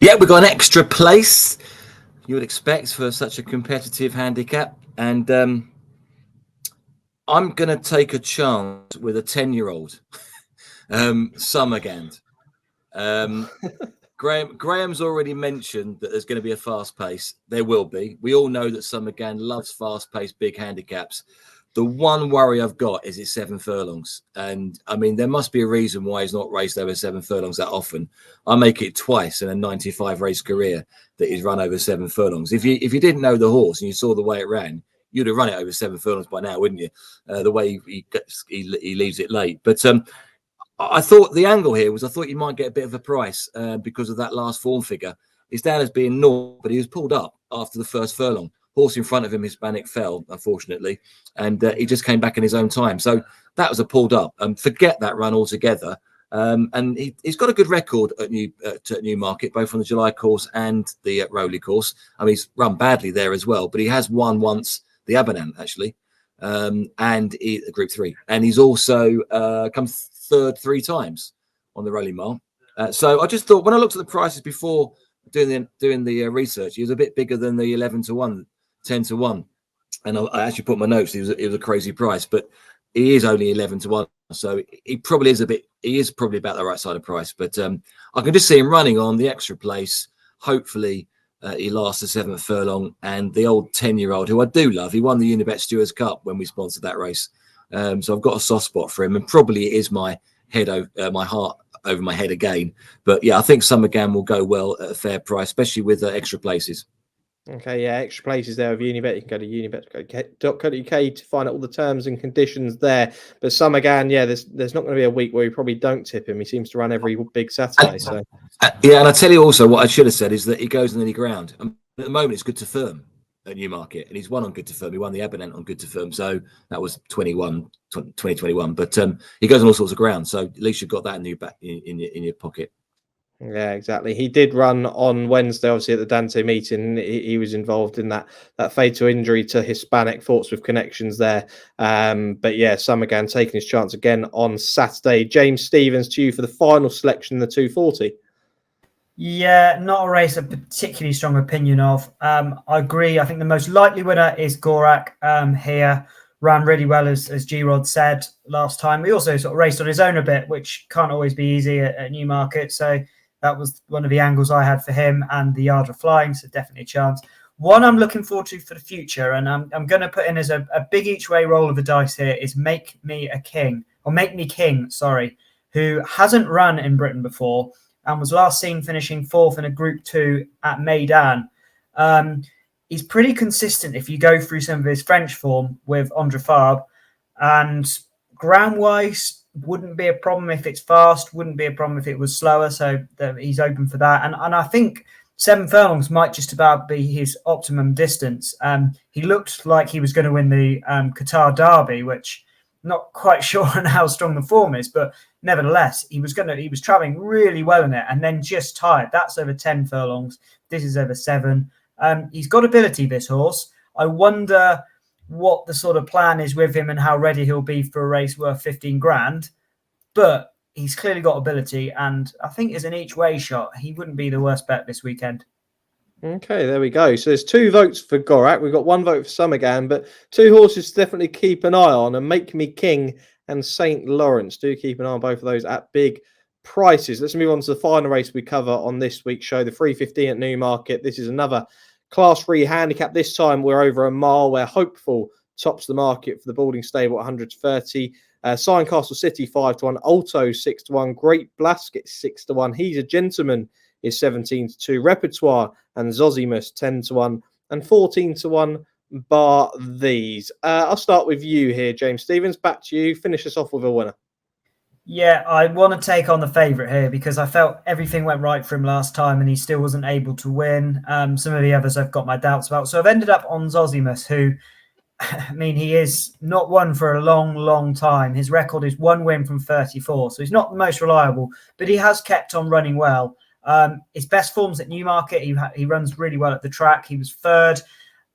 Yeah, we've got an extra place you would expect for such a competitive handicap. And I'm going to take a chance with a 10-year-old, Summergand. Graham's already mentioned that there's going to be a fast pace. There will be. We all know that Summergand loves fast-paced, big handicaps. The one worry I've got is it's 7 furlongs. And, I mean, there must be a reason why he's not raced over 7 furlongs that often. I make it twice in a 95-race career that he's run over 7 furlongs. If you didn't know the horse and you saw the way it ran, you'd have run it over 7 furlongs by now, wouldn't you? The way he leaves it late. But I thought the angle here was I thought you might get a bit of a price because of that last form figure. It's down as being north, but he was pulled up after the first furlong. Horse in front of him, Hispanic, fell, unfortunately, and he just came back in his own time. So that was a pulled up. Forget that run altogether. And he's got a good record at Newmarket, both on the July course and the Rowley course. I mean, he's run badly there as well, but he has won once the Abernant, actually, and Group 3. And he's also come third 3 times on the Rowley Mile. So I just thought when I looked at the prices before doing the research, he was a bit bigger than the 11-1, 10-1, and I actually put my notes. It was a crazy price, but he is only 11-1, so he probably is probably about the right side of price. But I can just see him running on the extra place. Hopefully, he lasts the 7th furlong, and the old 10-year-old who I do love. He won the Unibet Stewards Cup when we sponsored that race. So I've got a soft spot for him, and probably it is my heart over my head again. But yeah, I think Summergand will go well at a fair price, especially with extra places.
Okay, yeah, extra places there with Unibet. You can go to unibet.co.uk to find out all the terms and conditions there. But Summergand, yeah, there's not going to be a week where you probably don't tip him. He seems to run every big Saturday. So
yeah, and I tell you also what I should have said is that he goes on any ground. At the moment, it's good to firm at Newmarket, and he's won on good to firm. He won the Abernant on good to firm, so that was 2021. But he goes on all sorts of ground, so at least you've got that in your pocket.
Yeah, exactly. He did run on Wednesday, obviously at the Dante meeting. He was involved in that fatal injury to Hispanic, thoughts with connections there. But yeah, Summergand taking his chance again on Saturday. James Stevens, to you for the final selection in the 240.
Yeah, not a race of particularly strong opinion of. I agree. I think the most likely winner is Gorak here. Ran really well, as G-Rod said last time. He also sort of raced on his own a bit, which can't always be easy at Newmarket. So that was one of the angles I had for him, and the yard of flying, so definitely a chance. One I'm looking forward to for the future, and I'm going to put in as a big each way roll of the dice here, is Make Me King, who hasn't run in Britain before and was last seen finishing fourth in a Group 2 at Meydan. He's pretty consistent if you go through some of his French form with Andre Fabre, and ground-wise wouldn't be a problem if it's fast, wouldn't be a problem if it was slower, so he's open for that. And I think 7 furlongs might just about be his optimum distance. He looked like he was going to win the Qatar Derby, which not quite sure on how strong the form is, but nevertheless, he was traveling really well in it and then just tired. That's over 10 furlongs. This is over 7. He's got ability, this horse. I wonder what the sort of plan is with him and how ready he'll be for a race worth 15 grand. But he's clearly got ability, and I think as an each way shot, he wouldn't be the worst bet this weekend.
Okay, there we go. So there's 2 votes for Gorak. We've got 1 vote for Summergan, but 2 horses to definitely keep an eye on, and Make Me King and St. Lawrence. Do keep an eye on both of those at big prices. Let's move on to the final race we cover on this week's show, the 3:15 at Newmarket. This is another Class 3 handicap. This time we're over a mile, where Hopeful tops the market for the Balding Stable at 130. Castle City 5-1, Alto 6-1, Great Blasket 6-1, He's a Gentleman is 17-2, Repertoire and Zosimus 10-1 and 14-1 bar these. I'll start with you here, James Stevens. Back to you. Finish us off with a winner.
Yeah, I want to take on the favourite here because I felt everything went right for him last time and he still wasn't able to win. Some of the others I've got my doubts about. So I've ended up on Zosimus, who, I mean, he is not won for a long, long time. His record is 1 win from 34. So he's not the most reliable, but he has kept on running well. His best form's at Newmarket. He runs really well at the track. He was 3rd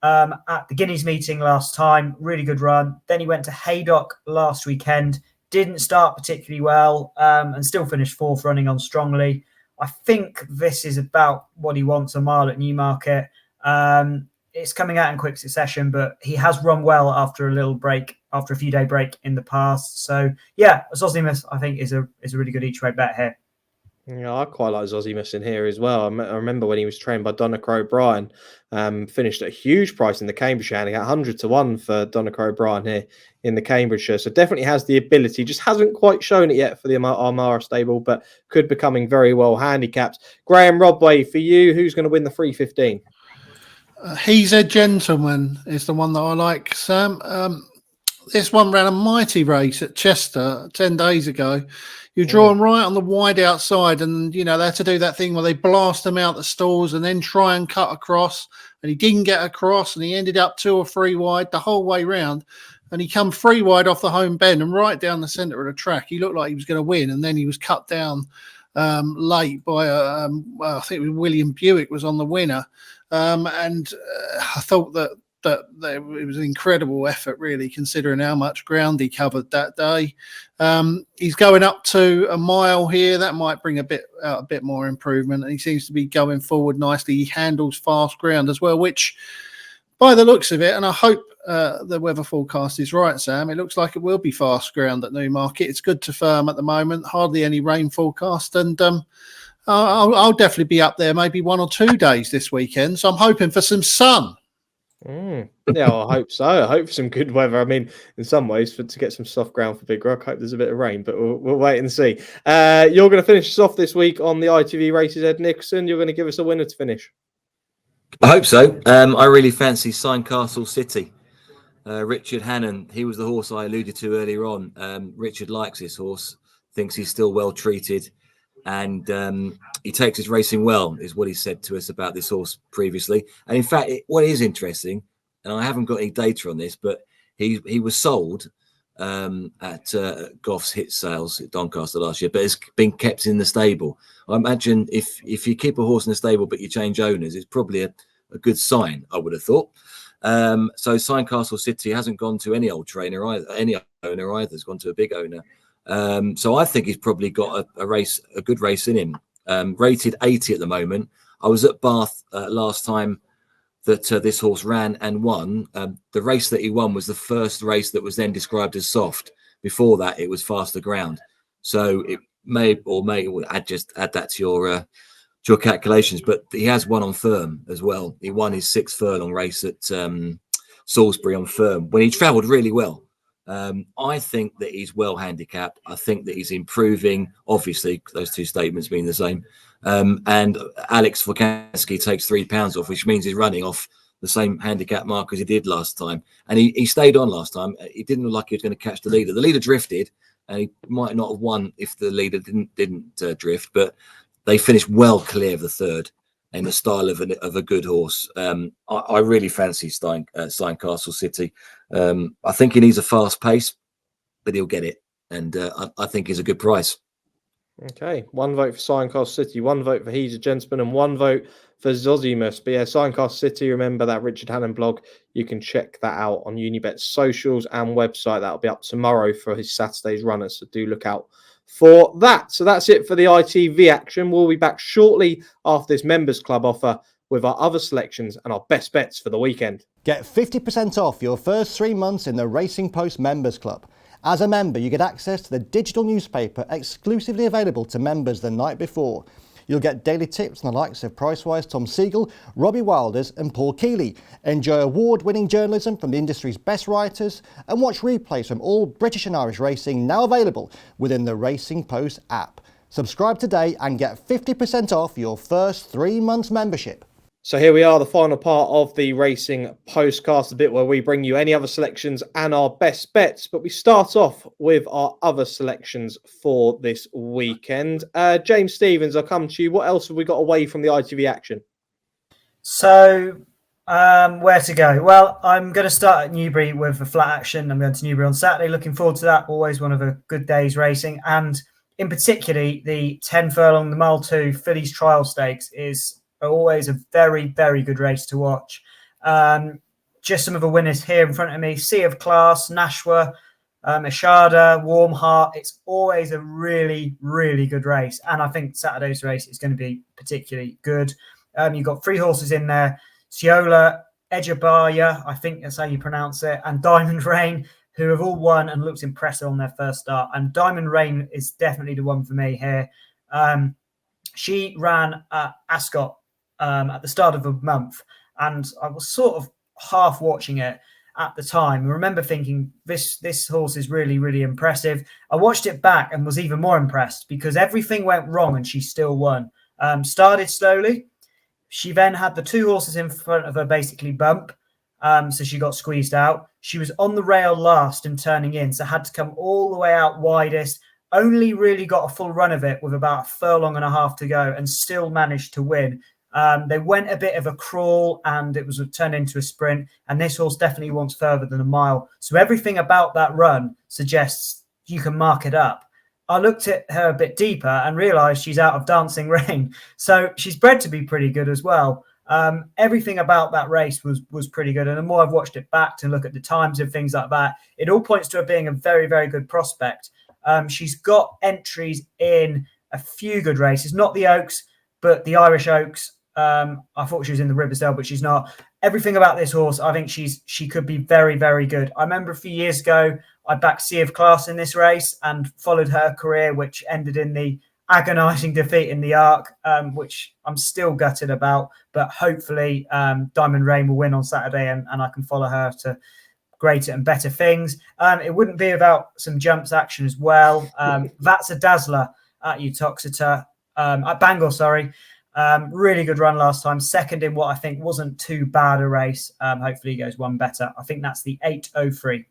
at the Guineas meeting last time. Really good run. Then he went to Haydock last weekend. Didn't start particularly well and still finished 4th, running on strongly. I think this is about what he wants, a mile at Newmarket. It's coming out in quick succession, but he has run well after a little break, after a few day break in the past. So yeah, Zosimus, I think, is a really good each way bet here.
Yeah, I quite like Zosimus in here as well. I remember when he was trained by Donnachar O'Brien, finished at a huge price in the Cambridgeshire handicap, 100-1 for Donnachar O'Brien here in the Cambridgeshire. So definitely has the ability, just hasn't quite shown it yet for the Armara stable, but could becoming very well handicapped. Graeme Rodway, for you, who's going to win the 3:15?
He's a Gentleman is the one that I like, Sam. This one ran a mighty race at Chester 10 days ago. You draw them right on the wide outside, and, you know, they had to do that thing where they blast them out the stalls and then try and cut across, and he didn't get across, and he ended up 2 or 3 wide the whole way round, and he come 3 wide off the home bend and right down the centre of the track. He looked like he was going to win, and then he was cut down late by, I think it was William Buick was on the winner. I thought that it was an incredible effort, really, considering how much ground he covered that day. He's going up to a mile here. That might bring a bit more improvement. And he seems to be going forward nicely. He handles fast ground as well, which, by the looks of it, and I hope the weather forecast is right, Sam, it looks like it will be fast ground at Newmarket. It's good to firm at the moment. Hardly any rain forecast, and I'll definitely be up there maybe 1 or 2 days this weekend. So I'm hoping for some sun.
Yeah, well, I hope so. I hope for some good weather. I mean, in some ways, to get some soft ground for Big Rock, I hope there's a bit of rain, but we'll wait and see. You're going to finish us off this week on the ITV races, Ed Nicholson. You're going to give us a winner to finish.
I hope so. I really fancy Castle City. Richard Hannon, he was the horse I alluded to earlier on. Richard likes this horse, thinks he's still well treated, and he takes his racing well, is what he said to us about this horse previously. And in fact, what is interesting, and I haven't got any data on this, but he was sold at Goff's hit sales at Doncaster last year, but it's been kept in the stable. I imagine if you keep a horse in the stable but you change owners, it's probably a good sign, I would have thought. So Castle City hasn't gone to any old trainer either, any owner either. It's gone to a big owner. So I think he's probably got a good race in him. Rated 80 at the moment. I was at Bath last time that this horse ran and won. The race that he won was the first race that was then described as soft. Before that, it was faster ground. So it may add that to your calculations, but he has won on firm as well. He won his 6th furlong race at Salisbury on firm when he travelled really well. I think that he's well handicapped. I think that he's improving. Obviously, those two statements mean the same. And Alex Volkansky takes £3 off, which means he's running off the same handicap mark as he did last time. And he stayed on last time. He didn't look like he was going to catch the leader. The leader drifted, and he might not have won if the leader didn't drift, but they finished well clear of the third in the style of a good horse. I really fancy Castle City. I think he needs a fast pace, but he'll get it. And I think he's a good price.
Okay, 1 vote for Castle City, 1 vote for He's a Gentleman, and 1 vote for Zosimus. But yeah, Castle City, remember that Richard Hannon blog. You can check that out on Unibet's socials and website. That'll be up tomorrow for his Saturday's runners, so do look out for that. So that's it for the ITV action. We'll be back shortly after this Members Club offer with our other selections and our best bets for the weekend.
Get 50% off your first 3 months in the Racing Post Members Club. As a member, you get access to the digital newspaper exclusively available to members the night before. You'll get daily tips on the likes of Pricewise Tom Siegel, Robbie Wilders and Paul Keeley. Enjoy award-winning journalism from the industry's best writers and watch replays from all British and Irish racing now available within the Racing Post app. Subscribe today and get 50% off your first 3 months membership.
So here we are, the final part of the Racing Postcast, the bit where we bring you any other selections and our best bets. But we start off with our other selections for this weekend. James Stephens, I'll come to you. What else have we got away from the ITV action?
So, where to go? Well, I'm going to start at Newbury with a flat action. I'm going to Newbury on Saturday. Looking forward to that. Always one of a good day's racing. And in particular, the 10 furlong, the Mile 2 Fillies Trial Stakes is always a very, very good race to watch. Just some of the winners here in front of me. Sea of Class, Nashwa, Ashada, Warm Heart. It's always a really, really good race. And I think Saturday's race is going to be particularly good. You've got 3 horses in there. Ciola, Ejabaya, I think that's how you pronounce it, and Diamond Rain, who have all won and looked impressive on their first start. And Diamond Rain is definitely the one for me here. She ran at Ascot at the start of the month, and I was sort of half watching it at the time. I remember thinking this horse is really, really impressive. I watched it back and was even more impressed because everything went wrong and she still won. Started slowly. She then had the 2 horses in front of her basically bump, so she got squeezed out. She was on the rail last and turning in, so had to come all the way out widest. Only really got a full run of it with about a furlong and a half to go and still managed to win. They went a bit of a crawl and it was turned into a sprint. And this horse definitely wants further than a mile. So everything about that run suggests you can mark it up. I looked at her a bit deeper and realised she's out of Dancing Rain. So she's bred to be pretty good as well. Everything about that race was pretty good. And the more I've watched it back to look at the times and things like that, it all points to her being a very, very good prospect. She's got entries in a few good races, not the Oaks, but the Irish Oaks. I thought she was in the Ribblesdale, but she's not. Everything about this horse, I think she could be very, very good. I remember a few years ago, I backed Sea of Class in this race and followed her career, which ended in the agonising defeat in the Arc, which I'm still gutted about. But hopefully Diamond Rain will win on Saturday and I can follow her to greater and better things. It wouldn't be without some jumps action as well. That's a Dazzler at Uttoxeter, at Bangor, sorry. Really good run last time. Second in what I think wasn't too bad a race. Hopefully he goes one better. I think that's the 8:03.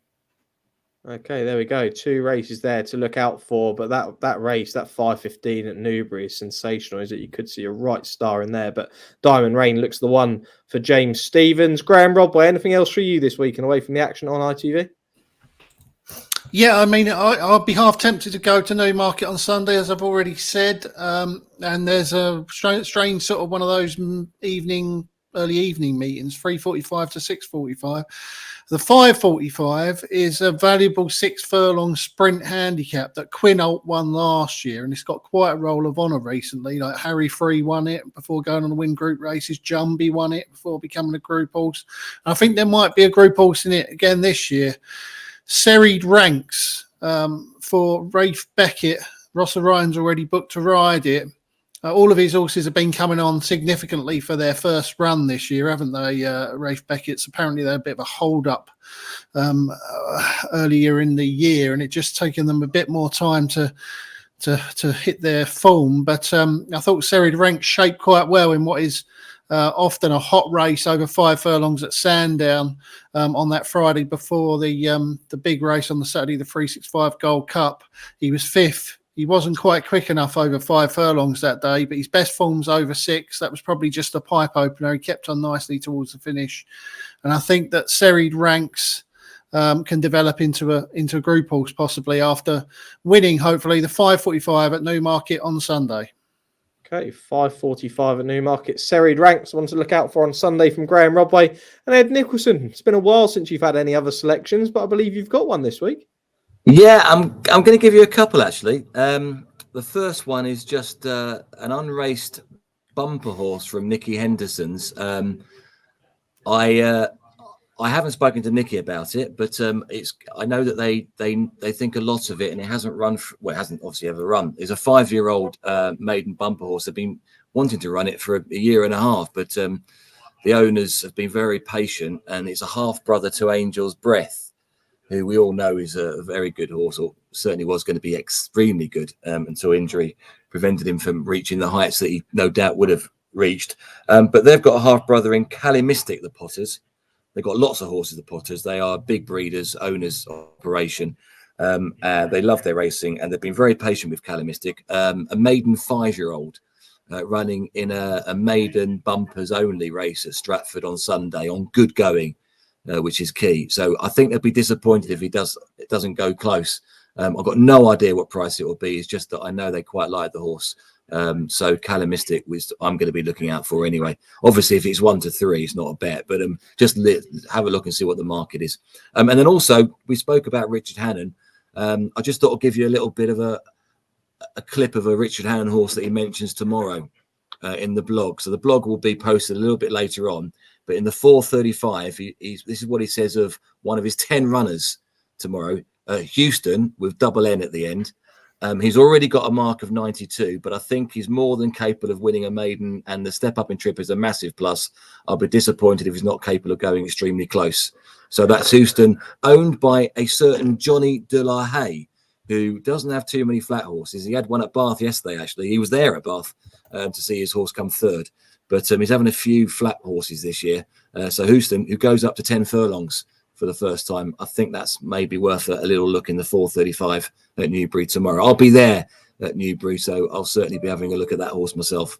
Okay, there we go. 2 races there to look out for. But that race, that 5:15 at Newbury is sensational, is it? You could see a right star in there. But Diamond Rain looks the one for James Stephens. Graeme Rodway, anything else for you this week and away from the action on ITV?
Yeah, I mean, I'll be half tempted to go to Newmarket on Sunday, as I've already said. And there's a strange sort of one of those early evening meetings, 3:45 to 6:45. The 5:45 is a valuable 6 furlong sprint handicap that Quinault won last year, and it's got quite a roll of honour recently. Like Harry Free won it before going on to win group races. Jumbie won it before becoming a group horse. I think there might be a group horse in it again this year. Serried Ranks for Rafe Beckett. Ross Orion's already booked to ride it. All of his horses have been coming on significantly for their first run this year, haven't they, Rafe Beckett's? Apparently they're a bit of a hold-up earlier in the year, and it just taken them a bit more time to hit their form. But I thought Serried Ranks shaped quite well in what is often a hot race over 5 furlongs at Sandown on that Friday before the big race on the Saturday, the 365 Gold Cup. He was 5th. He wasn't quite quick enough over 5 furlongs that day, but his best form's over 6. That was probably just a pipe opener. He kept on nicely towards the finish. And I think that Serried Ranks can develop into a group horse possibly after winning, hopefully, the 5:45 at Newmarket on Sunday.
Okay, 5:45 at Newmarket. Serried Ranks, one to look out for on Sunday from Graeme Rodway. And Ed Nicholson, it's been a while since you've had any other selections, but I believe you've got one this week.
Yeah, I'm going to give you a couple, actually. The first one is just an unraced bumper horse from Nicky Henderson's. I haven't spoken to Nicky about it, but I know that they think a lot of it, and it hasn't run. It hasn't obviously ever run. It's a 5-year-old maiden bumper horse. They've been wanting to run it for a year and a half, but the owners have been very patient, and it's a half brother to Angel's Breath, who we all know is a very good horse, or certainly was going to be extremely good until injury prevented him from reaching the heights that he no doubt would have reached. But they've got a half brother in Calimistic, the Potters. They've got lots of horses, the Potters. They are big breeders, owners of operation. They love their racing, and they've been very patient with Calimistic. A maiden 5-year-old running in a maiden bumpers only race at Stratford on Sunday on good going, which is key. So I think they'll be disappointed if it doesn't go close. I've got no idea what price it will be. It's just that I know they quite like the horse. So Calimistic I'm going to be looking out for anyway. Obviously, if it's 1 to 3, it's not a bet, but just have a look and see what the market is. And then also, we spoke about Richard Hannon. I just thought I'd give you a little bit of a clip of a Richard Hannon horse that he mentions tomorrow in the blog. So the blog will be posted a little bit later on. But in the 4:35, this is what he says of one of his 10 runners tomorrow, Houston, with double N at the end. He's already got a mark of 92, but I think he's more than capable of winning a maiden, and the step up in trip is a massive plus. I'll be disappointed if he's not capable of going extremely close. So that's Houston, owned by a certain Johnny De La Haye, who doesn't have too many flat horses. He had one at Bath yesterday, actually. He was there at Bath to see his horse come third. But he's having a few flat horses this year. So Houston, who goes up to 10 furlongs for the first time, I think that's maybe worth a little look in the 4:35 at Newbury tomorrow. I'll be there at Newbury, so I'll certainly be having a look at that horse myself.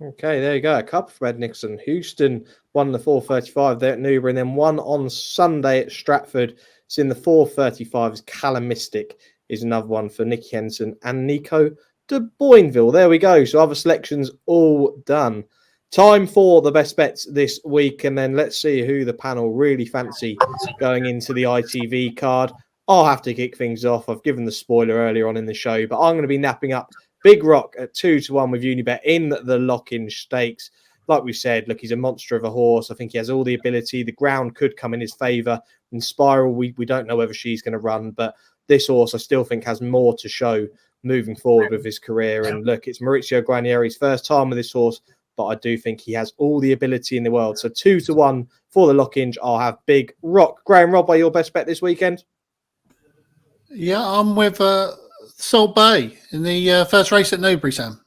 Okay, there you go. A couple from Ed Nicholson. Houston won the 4:35 there at Newbury, and then one on Sunday at Stratford. It's in the 4:35. Calimistic is another one for Nicky Henson and Nico de Boinville. There we go. So other selections all done. Time for the best bets this week, and then let's see who the panel really fancy going into the ITV card. I'll have to kick things off. I've given the spoiler earlier on in the show, but I'm going to be napping up Big Rock at 2-1 with Unibet in the Lockinge Stakes. Like we said, look, he's a monster of a horse. I think he has all the ability. The ground could come in his favour. Inspiral, we don't know whether she's going to run, but this horse I still think has more to show moving forward with his career. And look, it's Maurizio Guarnieri's first time with this horse, but I do think he has all the ability in the world. So 2-1 for the Lockinge. I'll have Big Rock. Graeme Rodway, your best bet this weekend?
Yeah, I'm with Salt Bay in the first race at Newbury, Sam.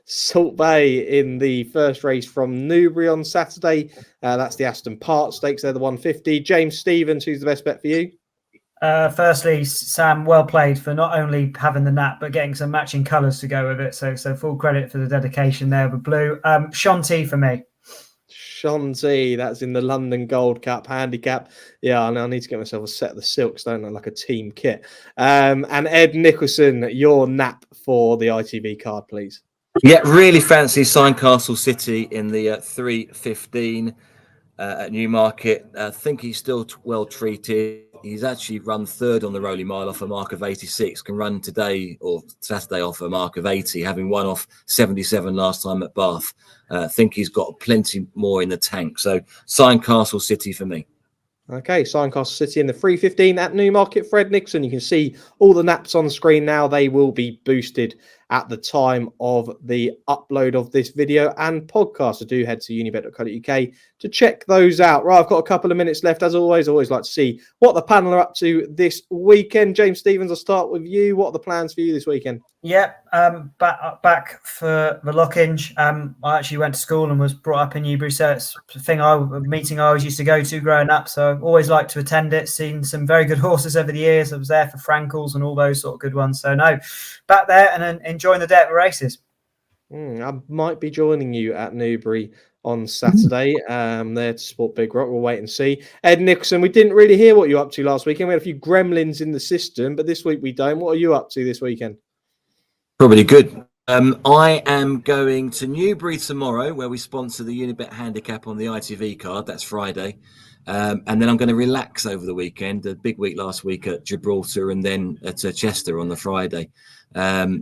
Salt Bay in the first race from Newbury on Saturday. That's the Aston Park Stakes. They're the 150. James Stevens, who's the best bet for you?
Firstly, Sam, well played for not only having the nap, but getting some matching colours to go with it. So full credit for the dedication there with blue. Shanti for me.
Shanti, that's in the London Gold Cup handicap. Yeah, I need to get myself a set of the silks, don't I? Like a team kit. And Ed Nicholson, your nap for the ITV card, please.
Yeah, really fancy Castle City in the 3:15 at Newmarket. I think he's still well treated. He's actually run third on the Rolling Mile off a mark of 86. Can run today or Saturday off a mark of 80, having won off 77 last time at Bath. I think he's got plenty more in the tank. So Castle City for me.
Okay, Castle City in the 3:15 at Newmarket. Fred Nixon, you can see all the naps on the screen now. They will be boosted at the time of the upload of this video and podcast. So do head to unibet.co.uk to check those out. Right, I've got a couple of minutes left. As always like to see what the panel are up to this weekend. James Stevens, I'll start with you. What are the plans for you this weekend?
Yeah, back for the Lockinge. I actually went to school and was brought up in Newbury, so it's a meeting I always used to go to growing up. So I've always liked to attend it. Seen some very good horses over the years. I was there for Frankles and all those sort of good ones. So no, back there and enjoying the day at the races.
I might be joining you at Newbury on Saturday there to support Big Rock. We'll wait and see. Ed Nicholson, we didn't really hear what you were up to last weekend. We had a few gremlins in the system, but this week we don't. What are you up to this weekend?
Probably good. I am going to Newbury tomorrow, where we sponsor the Unibet Handicap on the ITV card. That's Friday. And then I'm going to relax over the weekend. A big week last week at Gibraltar and then at Chester on the Friday.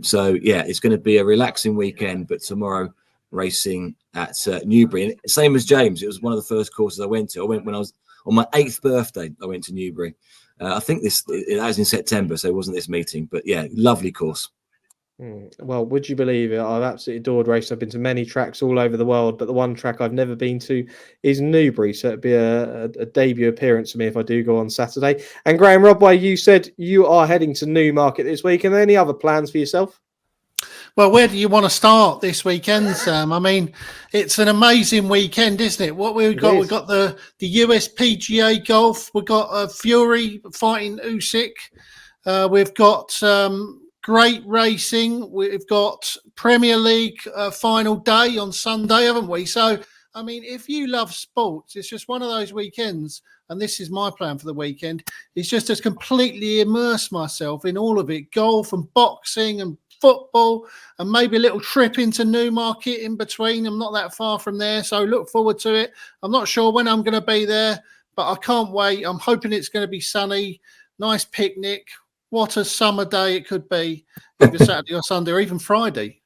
So, yeah, it's going to be a relaxing weekend, but tomorrow racing at Newbury. And same as James, it was one of the first courses I went to. I went when I was on my 8th birthday. I went to Newbury. I think that was in September, so it wasn't this meeting. But, yeah, lovely course.
Well, would you believe it? I've absolutely adored racing. I've been to many tracks all over the world, but the one track I've never been to is Newbury. So it'd be a debut appearance for me if I do go on Saturday. And Graeme Rodway, you said you are heading to Newmarket this week. Are there any other plans for yourself?
Well, where do you want to start this weekend, Sam? I mean, it's an amazing weekend, isn't it? What we've got, we've got the US PGA Golf. We've got Fury fighting Usyk. We've got great racing. We've got Premier League final day on Sunday, haven't we? So, I mean, if you love sports, it's just one of those weekends, and this is my plan for the weekend, is just to completely immerse myself in all of it, golf and boxing and football, and maybe a little trip into Newmarket in between. I'm not that far from there, so look forward to it. I'm not sure when I'm going to be there, but I can't wait. I'm hoping it's going to be sunny, nice picnic. What a summer day it could be, either Saturday or Sunday or even Friday.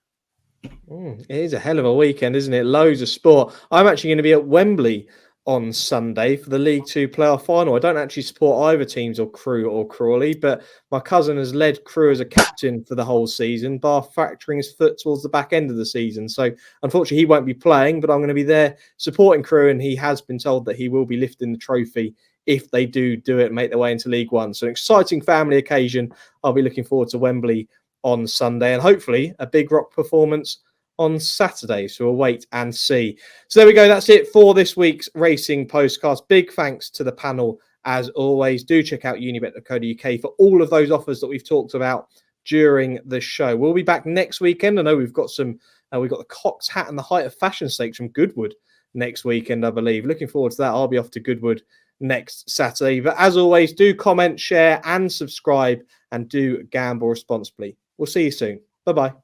It is a hell of a weekend, isn't it? Loads of sport. I'm actually going to be at Wembley on Sunday for the League Two playoff final. I don't actually support either teams or Crewe or Crawley, but my cousin has led Crewe as a captain for the whole season, bar fracturing his foot towards the back end of the season. So unfortunately he won't be playing, but I'm going to be there supporting Crewe, and he has been told that he will be lifting the trophy if they do it and make their way into League One. So an exciting family occasion. I'll be looking forward to Wembley on Sunday and hopefully a Big Rock performance on Saturday. So we'll wait and see. So there we go. That's it for this week's Racing Postcast. Big thanks to the panel as always. Do check out unibet.co.uk for all of those offers that we've talked about during the show. We'll be back next weekend. I know we've got we've got the Cox Hat and the Height of Fashion Stakes from Goodwood next weekend, I believe. Looking forward to that. I'll be off to Goodwood next Saturday. But as always, do comment, share and subscribe, and do gamble responsibly. We'll see you soon. Bye-bye.